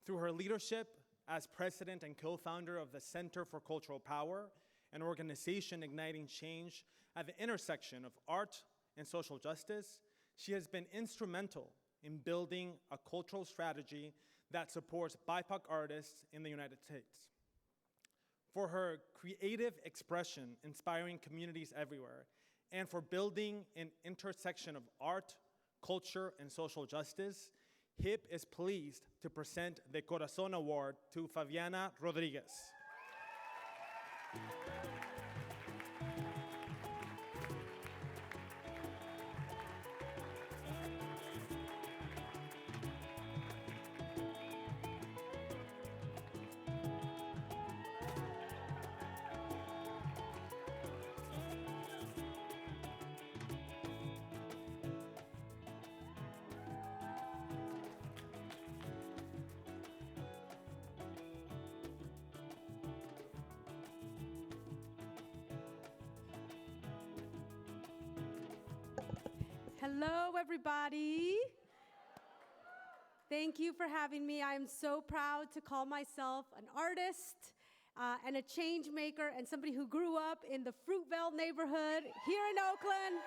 P: Through her leadership as president and co-founder of the Center for Cultural Power, an organization igniting change at the intersection of art and social justice, she has been instrumental in building a cultural strategy that supports BIPOC artists in the United States. For her creative expression inspiring communities everywhere, and for building an intersection of art, culture, and social justice, HIP is pleased to present the Corazon Award to Fabiana Rodriguez.
Q: Hello, everybody. Thank you for having me. I am so proud to call myself an artist and a change maker and somebody who grew up in the Fruitvale neighborhood here in Oakland.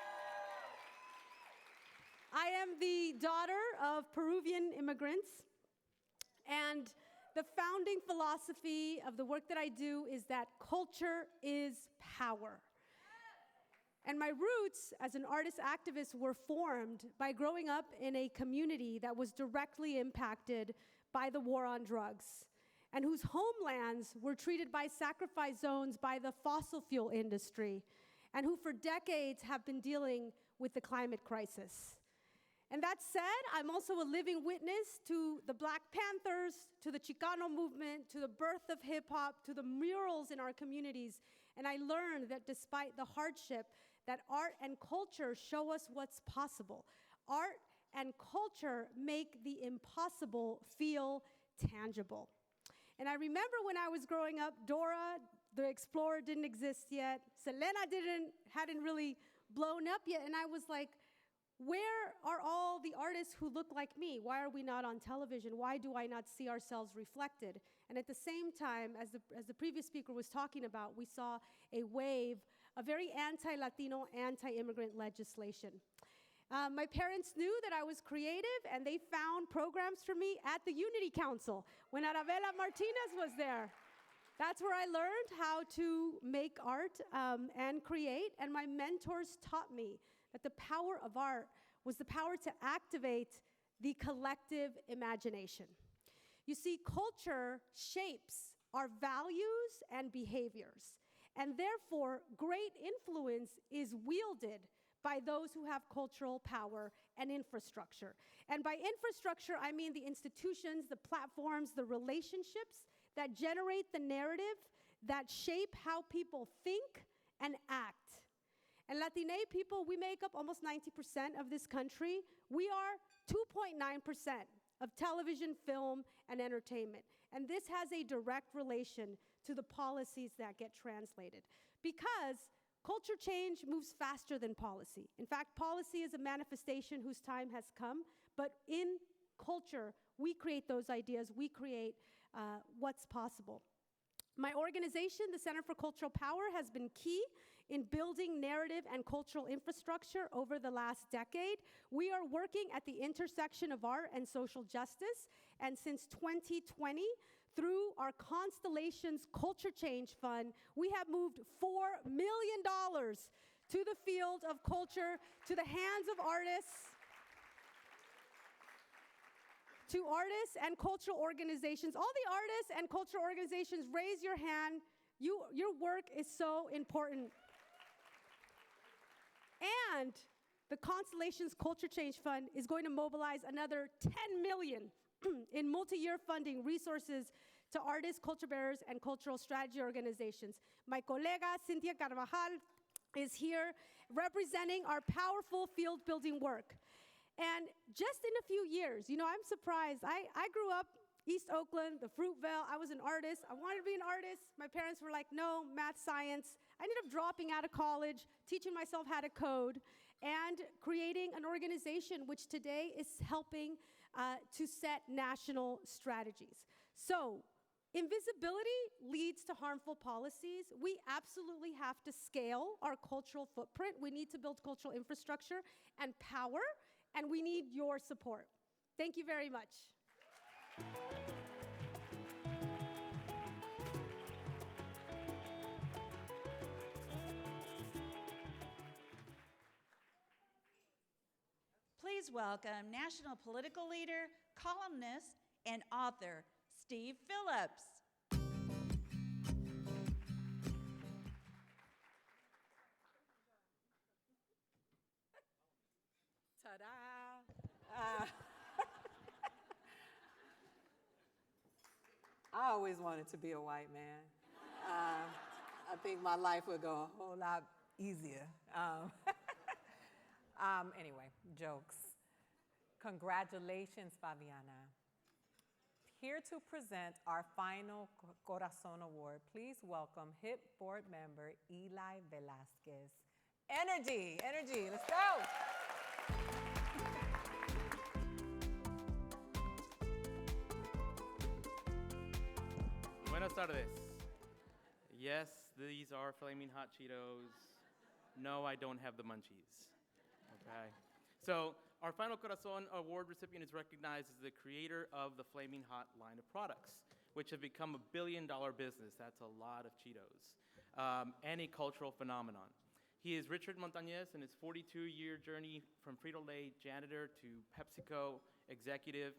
Q: I am the daughter of Peruvian immigrants, and the founding philosophy of the work that I do is that culture is power. And my roots as an artist activist were formed by growing up in a community that was directly impacted by the war on drugs, and whose homelands were treated by sacrifice zones by the fossil fuel industry, and who for decades have been dealing with the climate crisis. And that said, I'm also a living witness to the Black Panthers, to the Chicano movement, to the birth of hip hop, to the murals in our communities. And I learned that despite the hardship, that art and culture show us what's possible. Art and culture make the impossible feel tangible. And I remember when I was growing up, Dora the Explorer didn't exist yet. Selena hadn't really blown up yet. And I was like, Where are all the artists who look like me? Why are we not on television? Why do I not see ourselves reflected? And at the same time, as the previous speaker was talking about, we saw a wave of very anti-Latino, anti-immigrant legislation. My parents knew that I was creative, and they found programs for me at the Unity Council when Arabella Martinez was there. That's where I learned how to make art and create, and my mentors taught me that the power of art was the power to activate the collective imagination. You see, culture shapes our values and behaviors, and therefore, great influence is wielded by those who have cultural power and infrastructure. And by infrastructure, I mean the institutions, the platforms, the relationships that generate the narrative, that shape how people think and act. And Latine people, we make up almost 90% of this country. We are 2.9% of television, film, and entertainment. And this has a direct relation to the policies that get translated. Because culture change moves faster than policy. In fact, policy is a manifestation whose time has come, but in culture, we create those ideas, we create what's possible. My organization, the Center for Cultural Power, has been key in building narrative and cultural infrastructure over the last decade. We are working at the intersection of art and social justice, and since 2020, through our Constellations Culture Change Fund, we have moved $4 million to the field of culture, to the hands of artists, to artists and cultural organizations. All the artists and cultural organizations, raise your hand. Your work is so important. And the Constellations Culture Change Fund is going to mobilize another $10 million in multi-year funding resources to artists, culture bearers, and cultural strategy organizations. My colega, Cynthia Carvajal, is here representing our powerful field-building work. And just in a few years, you know, I'm surprised. I grew up East Oakland, the Fruitvale. I was an artist. I wanted to be an artist. My parents were like, no, math, science. I ended up dropping out of college, teaching myself how to code, and creating an organization which today is helping to set national strategies. So, invisibility leads to harmful policies. We absolutely have to scale our cultural footprint. We need to build cultural infrastructure and power, and we need your support. Thank you very much.
A: Please welcome national political leader, columnist, and author, Steve Phillips.
B: Ta-da! I always wanted to be a white man. I think my life would go a whole lot easier. Anyway, jokes. Congratulations, Fabiana. Here to present our final Corazon Award, please welcome HIP board member Eli Velasquez. Energy, energy, let's go.
R: Buenas tardes. Yes, these are flaming hot Cheetos. No, I don't have the munchies. Okay. So, our final Corazon Award recipient is recognized as the creator of the Flaming Hot line of products, which have become a billion-dollar business. That's a lot of Cheetos. And a cultural phenomenon. He is Richard Montañez, and his 42-year journey from Frito-Lay janitor to PepsiCo executive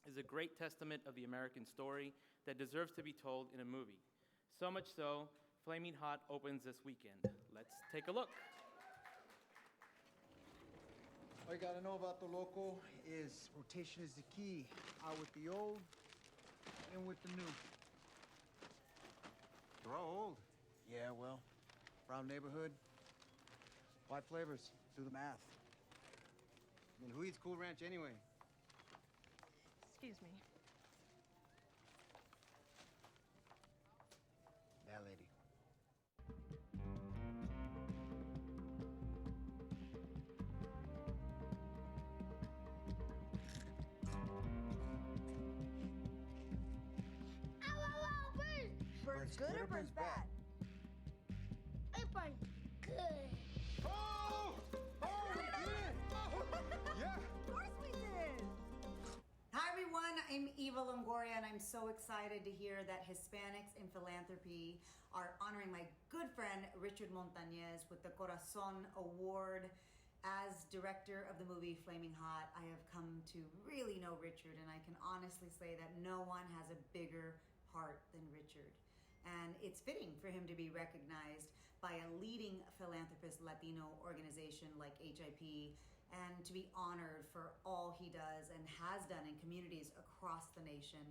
R: is a great testament of the American story that deserves to be told in a movie. So much so, Flaming Hot opens this weekend. Let's take a look.
S: All you gotta know about the loco is rotation is the key. Out with the old, in with the new. They're all old. Yeah, well, brown neighborhood, white flavors, do the math. I mean, who eats Cool Ranch anyway?
T: Excuse me.
S: That lady.
U: burns good or burns bad?
V: It burns good.
U: Oh! Oh, we did it! Yeah! Of course we did!
W: Hi everyone, I'm Eva Longoria and I'm so excited to hear that Hispanics in Philanthropy are honoring my good friend Richard Montañez with the Corazon Award. As director of the movie Flaming Hot, I have come to really know Richard, and I can honestly say that no one has a bigger heart than Richard. And it's fitting for him to be recognized by a leading philanthropist Latino organization like HIP, and to be honored for all he does and has done in communities across the nation.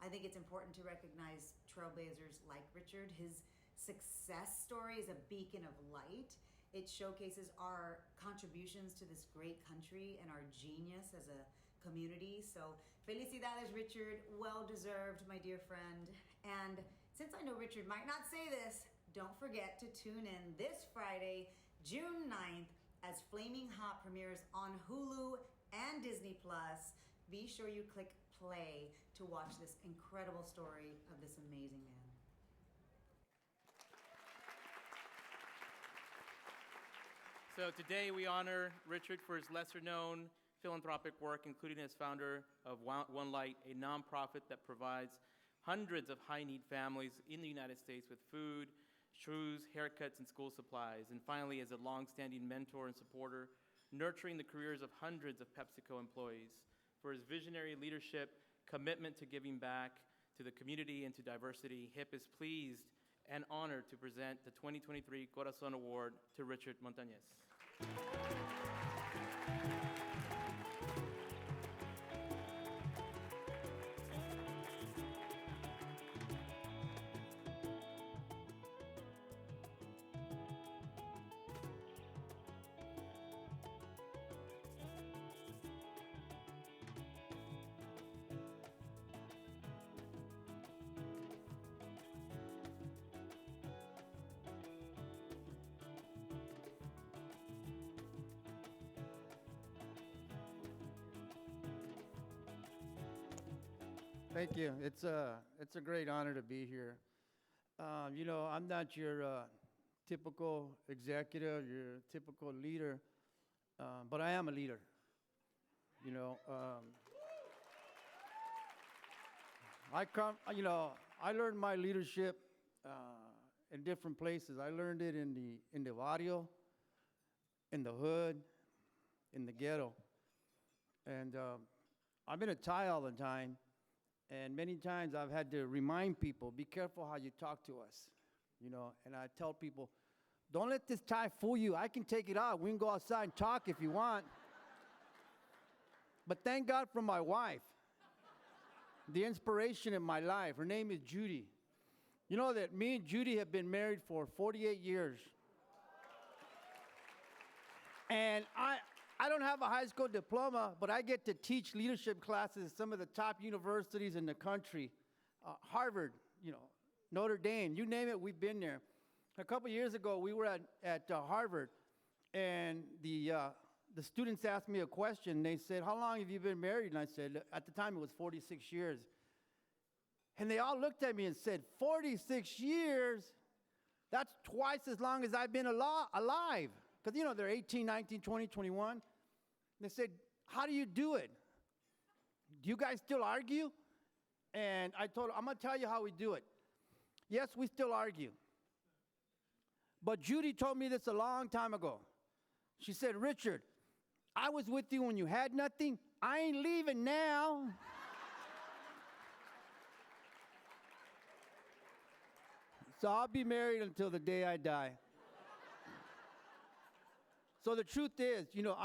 W: I think it's important to recognize trailblazers like Richard. His success story is a beacon of light. It showcases our contributions to this great country and our genius as a community. So, felicidades, Richard. Well deserved, my dear friend. And since I know Richard might not say this, don't forget to tune in this Friday, June 9th, as Flaming Hot premieres on Hulu and Disney+. Be sure you click play to watch this incredible story of this amazing man.
R: So today we honor Richard for his lesser-known philanthropic work, including as founder of One Light, a nonprofit that provides hundreds of high-need families in the United States with food, shoes, haircuts, and school supplies. And finally, as a long-standing mentor and supporter, nurturing the careers of hundreds of PepsiCo employees. For his visionary leadership, commitment to giving back to the community and to diversity, HIP is pleased and honored to present the 2023 Corazon Award to Richard Montañez.
X: Thank you. It's a great honor to be here. You know, I'm not your typical executive, your typical leader, but I am a leader. You know, I learned my leadership in different places. I learned it in the barrio, in the hood, in the ghetto, and I've been a Thai all the time. And many times I've had to remind people, be careful how you talk to us, you know. And I tell people, don't let this tie fool you. I can take it out. We can go outside and talk if you want. But thank God for my wife, the inspiration in my life. Her name is Judy. You know that me and Judy have been married for 48 years. And I don't have a high school diploma, but I get to teach leadership classes at some of the top universities in the country. Harvard, you know, Notre Dame, you name it, we've been there. A couple years ago, we were at Harvard, and the students asked me a question. They said, how long have you been married? And I said, at the time, it was 46 years. And they all looked at me and said, 46 years? That's twice as long as I've been alive. Because, you know, they're 18, 19, 20, 21. They said, how do you do it? Do you guys still argue? And I told them, I'm going to tell you how we do it. Yes, we still argue. But Judy told me this a long time ago. She said, Richard, I was with you when you had nothing. I ain't leaving now. So I'll be married until the day I die. So the truth is, you know,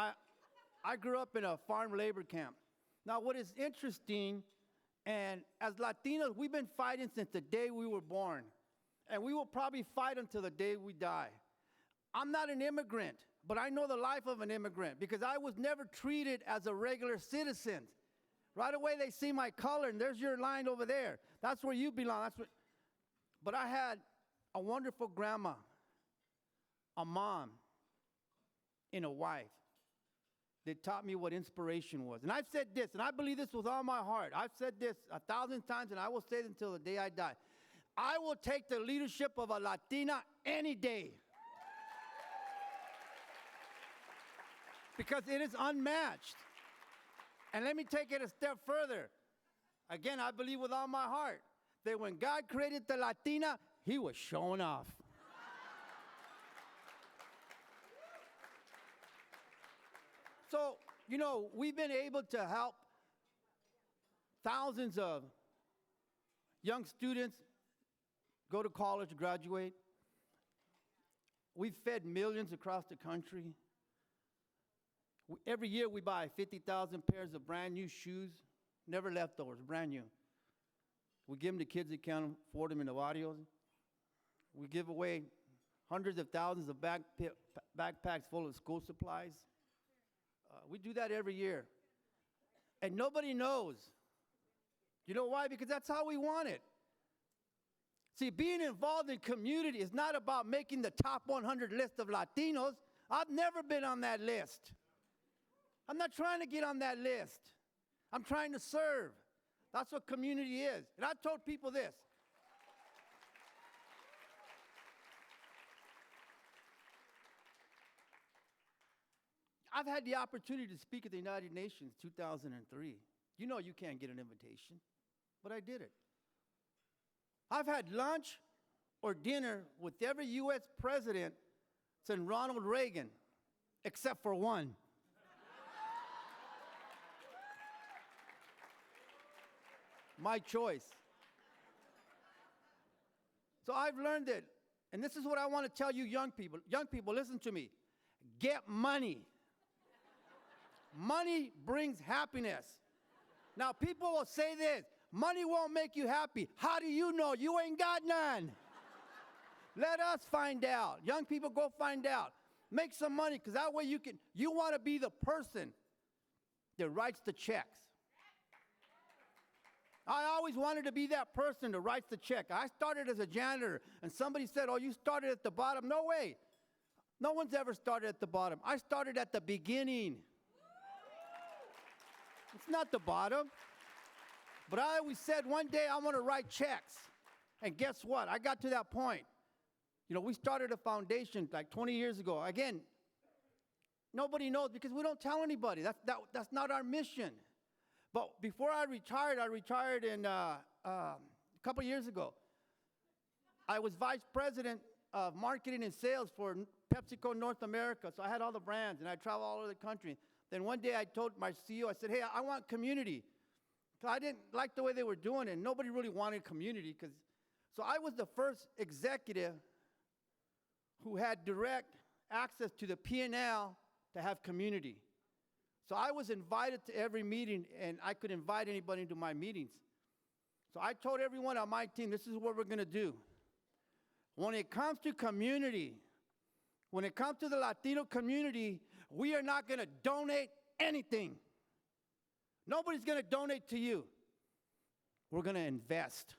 X: I grew up in a farm labor camp. Now, what is interesting, and as Latinos, we've been fighting since the day we were born. And we will probably fight until the day we die. I'm not an immigrant, but I know the life of an immigrant because I was never treated as a regular citizen. Right away, they see my color, and there's your line over there. That's where you belong. But I had a wonderful grandma, a mom, and a wife that taught me what inspiration was. And I've said this, and I believe this with all my heart. I've said this 1,000 times, and I will say it until the day I die. I will take the leadership of a Latina any day. Because it is unmatched. And let me take it a step further. Again, I believe with all my heart that when God created the Latina, he was showing off. So, you know, we've been able to help thousands of young students go to college, graduate. We've fed millions across the country. Every year we buy 50,000 pairs of brand new shoes, never leftovers, brand new. We give them to kids that can't afford them in the barrios. We give away hundreds of thousands of backpacks full of school supplies. We do that every year. And nobody knows. You know why? Because that's how we want it. See, being involved in community is not about making the top 100 list of Latinos. I've never been on that list. I'm not trying to get on that list. I'm trying to serve. That's what community is. And I told people this. I've had the opportunity to speak at the United Nations 2003. You know you can't get an invitation, but I did it. I've had lunch or dinner with every U.S. president since Ronald Reagan, except for one. My choice. So I've learned it, and this is what I want to tell you young people. Young people, listen to me. Get money. Money brings happiness. Now, people will say this, money won't make you happy. How do you know? You ain't got none. Let us find out. Young people, go find out. Make some money, because that way you want to be the person that writes the checks. I always wanted to be that person that writes the check. I started as a janitor, and somebody said, oh, you started at the bottom. No way. No one's ever started at the bottom. I started at the beginning. It's not the bottom. But I always said one day I want to write checks. And guess what? I got to that point. You know, we started a foundation like 20 years ago. Again, nobody knows because we don't tell anybody. That's not our mission. But before I retired in a couple years ago. I was vice president of marketing and sales for PepsiCo North America. So I had all the brands, and I traveled all over the country. Then one day I told my CEO, I said, hey, I want community. So I didn't like the way they were doing it, and nobody really wanted community. So I was the first executive who had direct access to the P&L to have community. So I was invited to every meeting, and I could invite anybody into my meetings. So I told everyone on my team, this is what we're going to do. When it comes to community, when it comes to the Latino community, we are not going to donate anything. Nobody's going to donate to you. We're going to invest.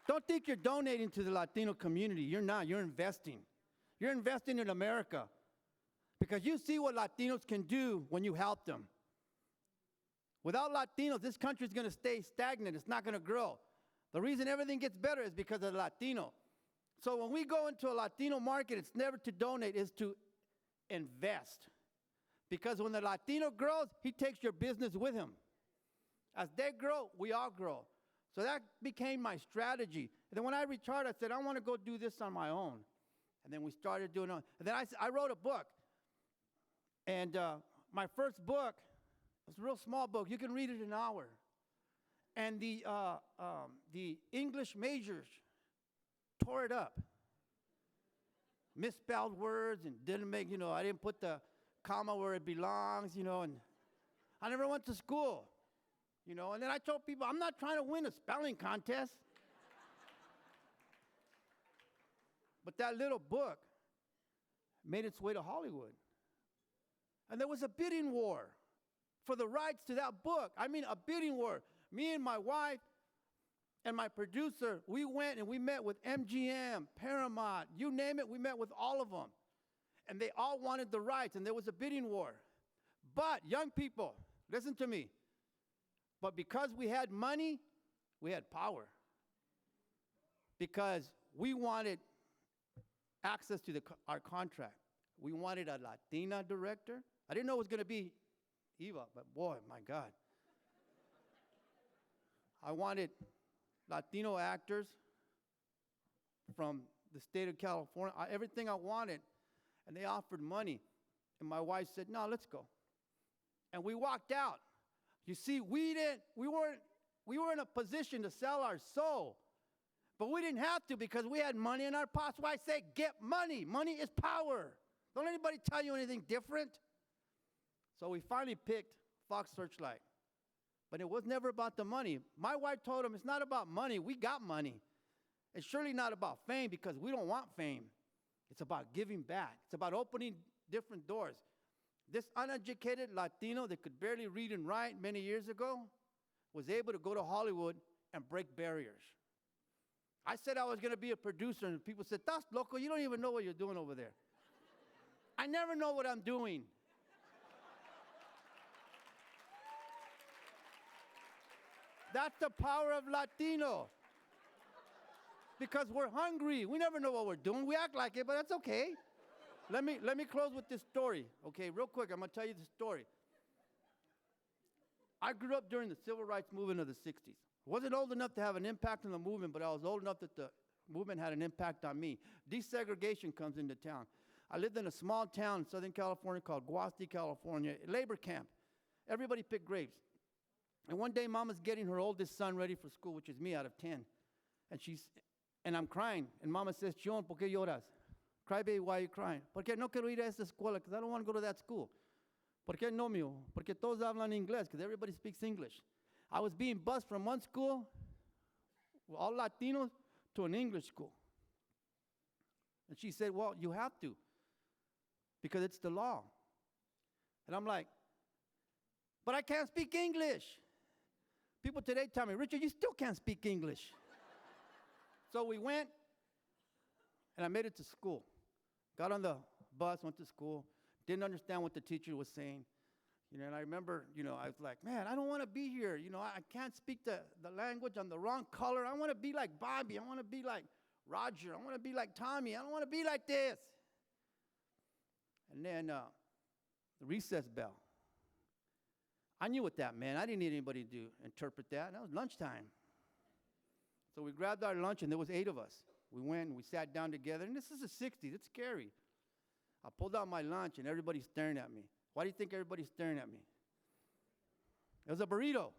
X: Don't think you're donating to the Latino community. You're not. You're investing. You're investing in America. Because you see what Latinos can do when you help them. Without Latinos, this country is going to stay stagnant. It's not going to grow. The reason everything gets better is because of Latino. So when we go into a Latino market, it's never to donate, it's to invest. Because when the Latino grows, he takes your business with him. As they grow, we all grow. So that became my strategy. And then when I retired, I said, I want to go do this on my own. And then we started doing it. And then I wrote a book. And my first book was a real small book. You can read it in an hour. And the English majors tore it up. Misspelled words and didn't make, I didn't put the comma where it belongs, and I never went to school, and then I told people, I'm not trying to win a spelling contest. But that little book made its way to Hollywood. And there was a bidding war for the rights to that book. I mean, a bidding war. Me and my wife and my producer, we went and we met with MGM, Paramount, you name it, we met with all of them. And they all wanted the rights, and there was a bidding war. But young people, listen to me. But because we had money, we had power. Because we wanted access to our contract. We wanted a Latina director. I didn't know it was going to be Eva, but boy, my God. I wanted Latino actors from the state of California, everything I wanted, and they offered money. And my wife said, no, let's go. And we walked out. You see, we weren't in a position to sell our soul. But we didn't have to because we had money in our pockets. Why I say get money. Money is power. Don't anybody tell you anything different. So we finally picked Fox Searchlight. But it was never about the money. My wife told him it's not about money. We got money. It's surely not about fame because we don't want fame. It's about giving back. It's about opening different doors. This uneducated Latino that could barely read and write many years ago was able to go to Hollywood and break barriers. I said I was going to be a producer, and people said, "That's loco, you don't even know what you're doing over there." I never know what I'm doing. That's the power of Latino. Because we're hungry. We never know what we're doing. We act like it, but that's okay. Let me close with this story. Okay, real quick, I'm going to tell you the story. I grew up during the civil rights movement of the 60s. I wasn't old enough to have an impact on the movement, but I was old enough that the movement had an impact on me. Desegregation comes into town. I lived in a small town in Southern California called Guasti, California, labor camp. Everybody picked grapes. And one day, Mama's getting her oldest son ready for school, which is me out of 10. And I'm crying. And Mama says, "John, ¿por qué lloras? Cry, baby, why are you crying?" "Porque no quiero ir a esa escuela, because I don't want to go to that school." "¿Por qué no, mío?" "Porque todos hablan inglés," because everybody speaks English. I was being bused from one school, all Latinos, to an English school. And she said, "Well, you have to, because it's the law." And I'm like, "But I can't speak English." People today tell me, "Richard, you still can't speak English." So we went, and I made it to school. Got on the bus, went to school, didn't understand what the teacher was saying. And I remember, I was like, "Man, I don't want to be here. I can't speak the language. I'm the wrong color. I want to be like Bobby. I want to be like Roger. I want to be like Tommy. I don't want to be like this." And then the recess bell. I knew what that meant. I didn't need anybody to interpret that. That was lunchtime. So we grabbed our lunch, and there was 8 of us. We went, and we sat down together. And this is the 60s. It's scary. I pulled out my lunch, and everybody's staring at me. Why do you think everybody's staring at me? It was a burrito.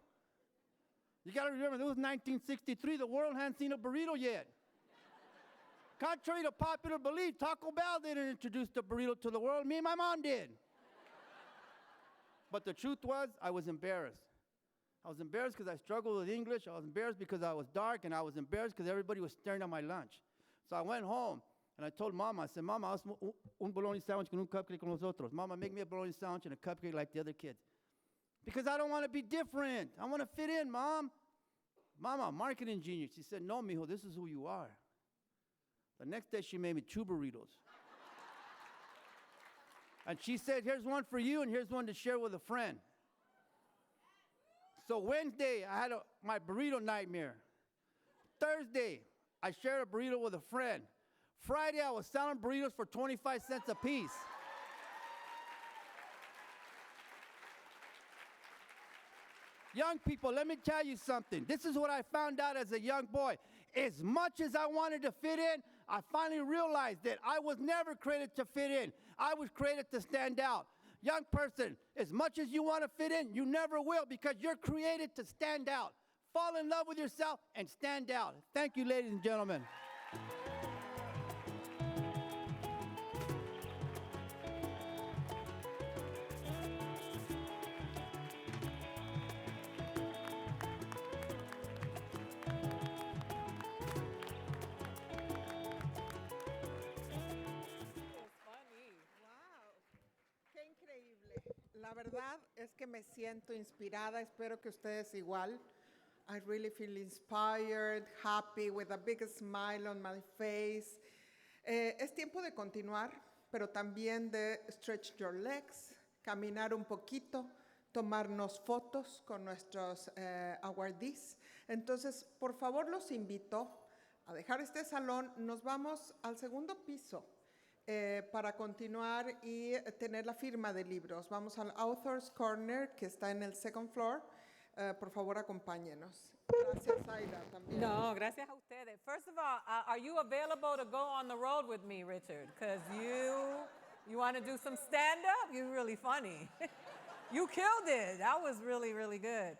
X: You got to remember, this was 1963. The world hadn't seen a burrito yet. Contrary to popular belief, Taco Bell didn't introduce the burrito to the world. Me and my mom did. But the truth was, I was embarrassed. I was embarrassed because I struggled with English. I was embarrassed because I was dark, and I was embarrassed because everybody was staring at my lunch. So I went home, and I told Mama, I said, "Mama, haz un bologna sandwich con un cupcake con los otros. Mama, make me a bologna sandwich and a cupcake like the other kids." Because I don't want to be different. I want to fit in, Mom. Mama, marketing genius. She said, "No, mijo, this is who you are." The next day, she made me 2 burritos. And she said, "Here's one for you, and here's one to share with a friend." So Wednesday, I had my burrito nightmare. Thursday, I shared a burrito with a friend. Friday, I was selling burritos for 25 cents a piece. Young people, let me tell you something. This is what I found out as a young boy. As much as I wanted to fit in, I finally realized that I was never created to fit in. I was created to stand out. Young person, as much as you want to fit in, you never will, because you're created to stand out. Fall in love with yourself and stand out. Thank you, ladies and gentlemen.
C: La verdad es que me siento inspirada, espero que ustedes igual. I really feel inspired, happy, with a big smile on my face. Es tiempo de continuar, pero también de stretch your legs, caminar un poquito, tomarnos fotos con nuestros awardees. Entonces, por favor, los invito a dejar este salón. Nos vamos al segundo piso para continuar y tener la firma de libros. Vamos al Author's Corner, que está en el second floor. Por favor, acompáñenos. Gracias, Aida, también.
B: No, gracias a ustedes. First of all, are you available to go on the road with me, Richard? Because you want to do some stand-up? You're really funny. You killed it. That was really, really good.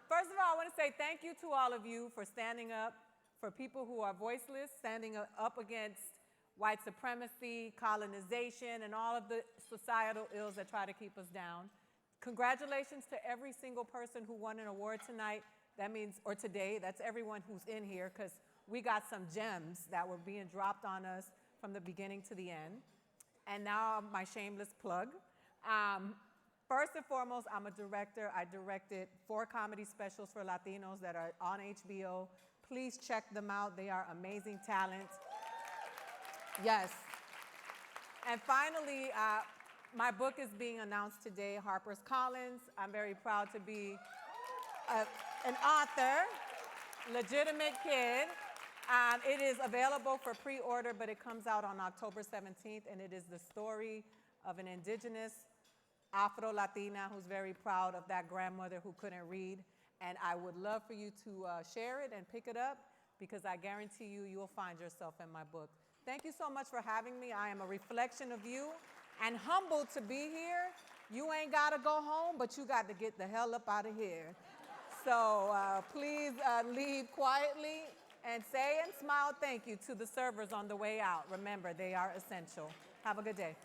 B: First of all, I want to say thank you to all of you for standing up for people who are voiceless, standing up against white supremacy, colonization, and all of the societal ills that try to keep us down. Congratulations to every single person who won an award tonight. That means, or today, that's everyone who's in here, because we got some gems that were being dropped on us from the beginning to the end. And now my shameless plug. First and foremost, I'm a director. I directed 4 comedy specials for Latinos that are on HBO. Please check them out. They are amazing talent. Yes. And finally, my book is being announced today, HarperCollins. I'm very proud to be an author, legitimate kid. It is available for pre-order, but it comes out on October 17th, and it is the story of an indigenous Afro-Latina who's very proud of that grandmother who couldn't read. And I would love for you to share it and pick it up, because I guarantee you, you'll find yourself in my book. Thank you so much for having me. I am a reflection of you and humbled to be here. You ain't got to go home, but you got to get the hell up out of here. So please leave quietly and say and smile thank you to the servers on the way out. Remember, they are essential. Have a good day.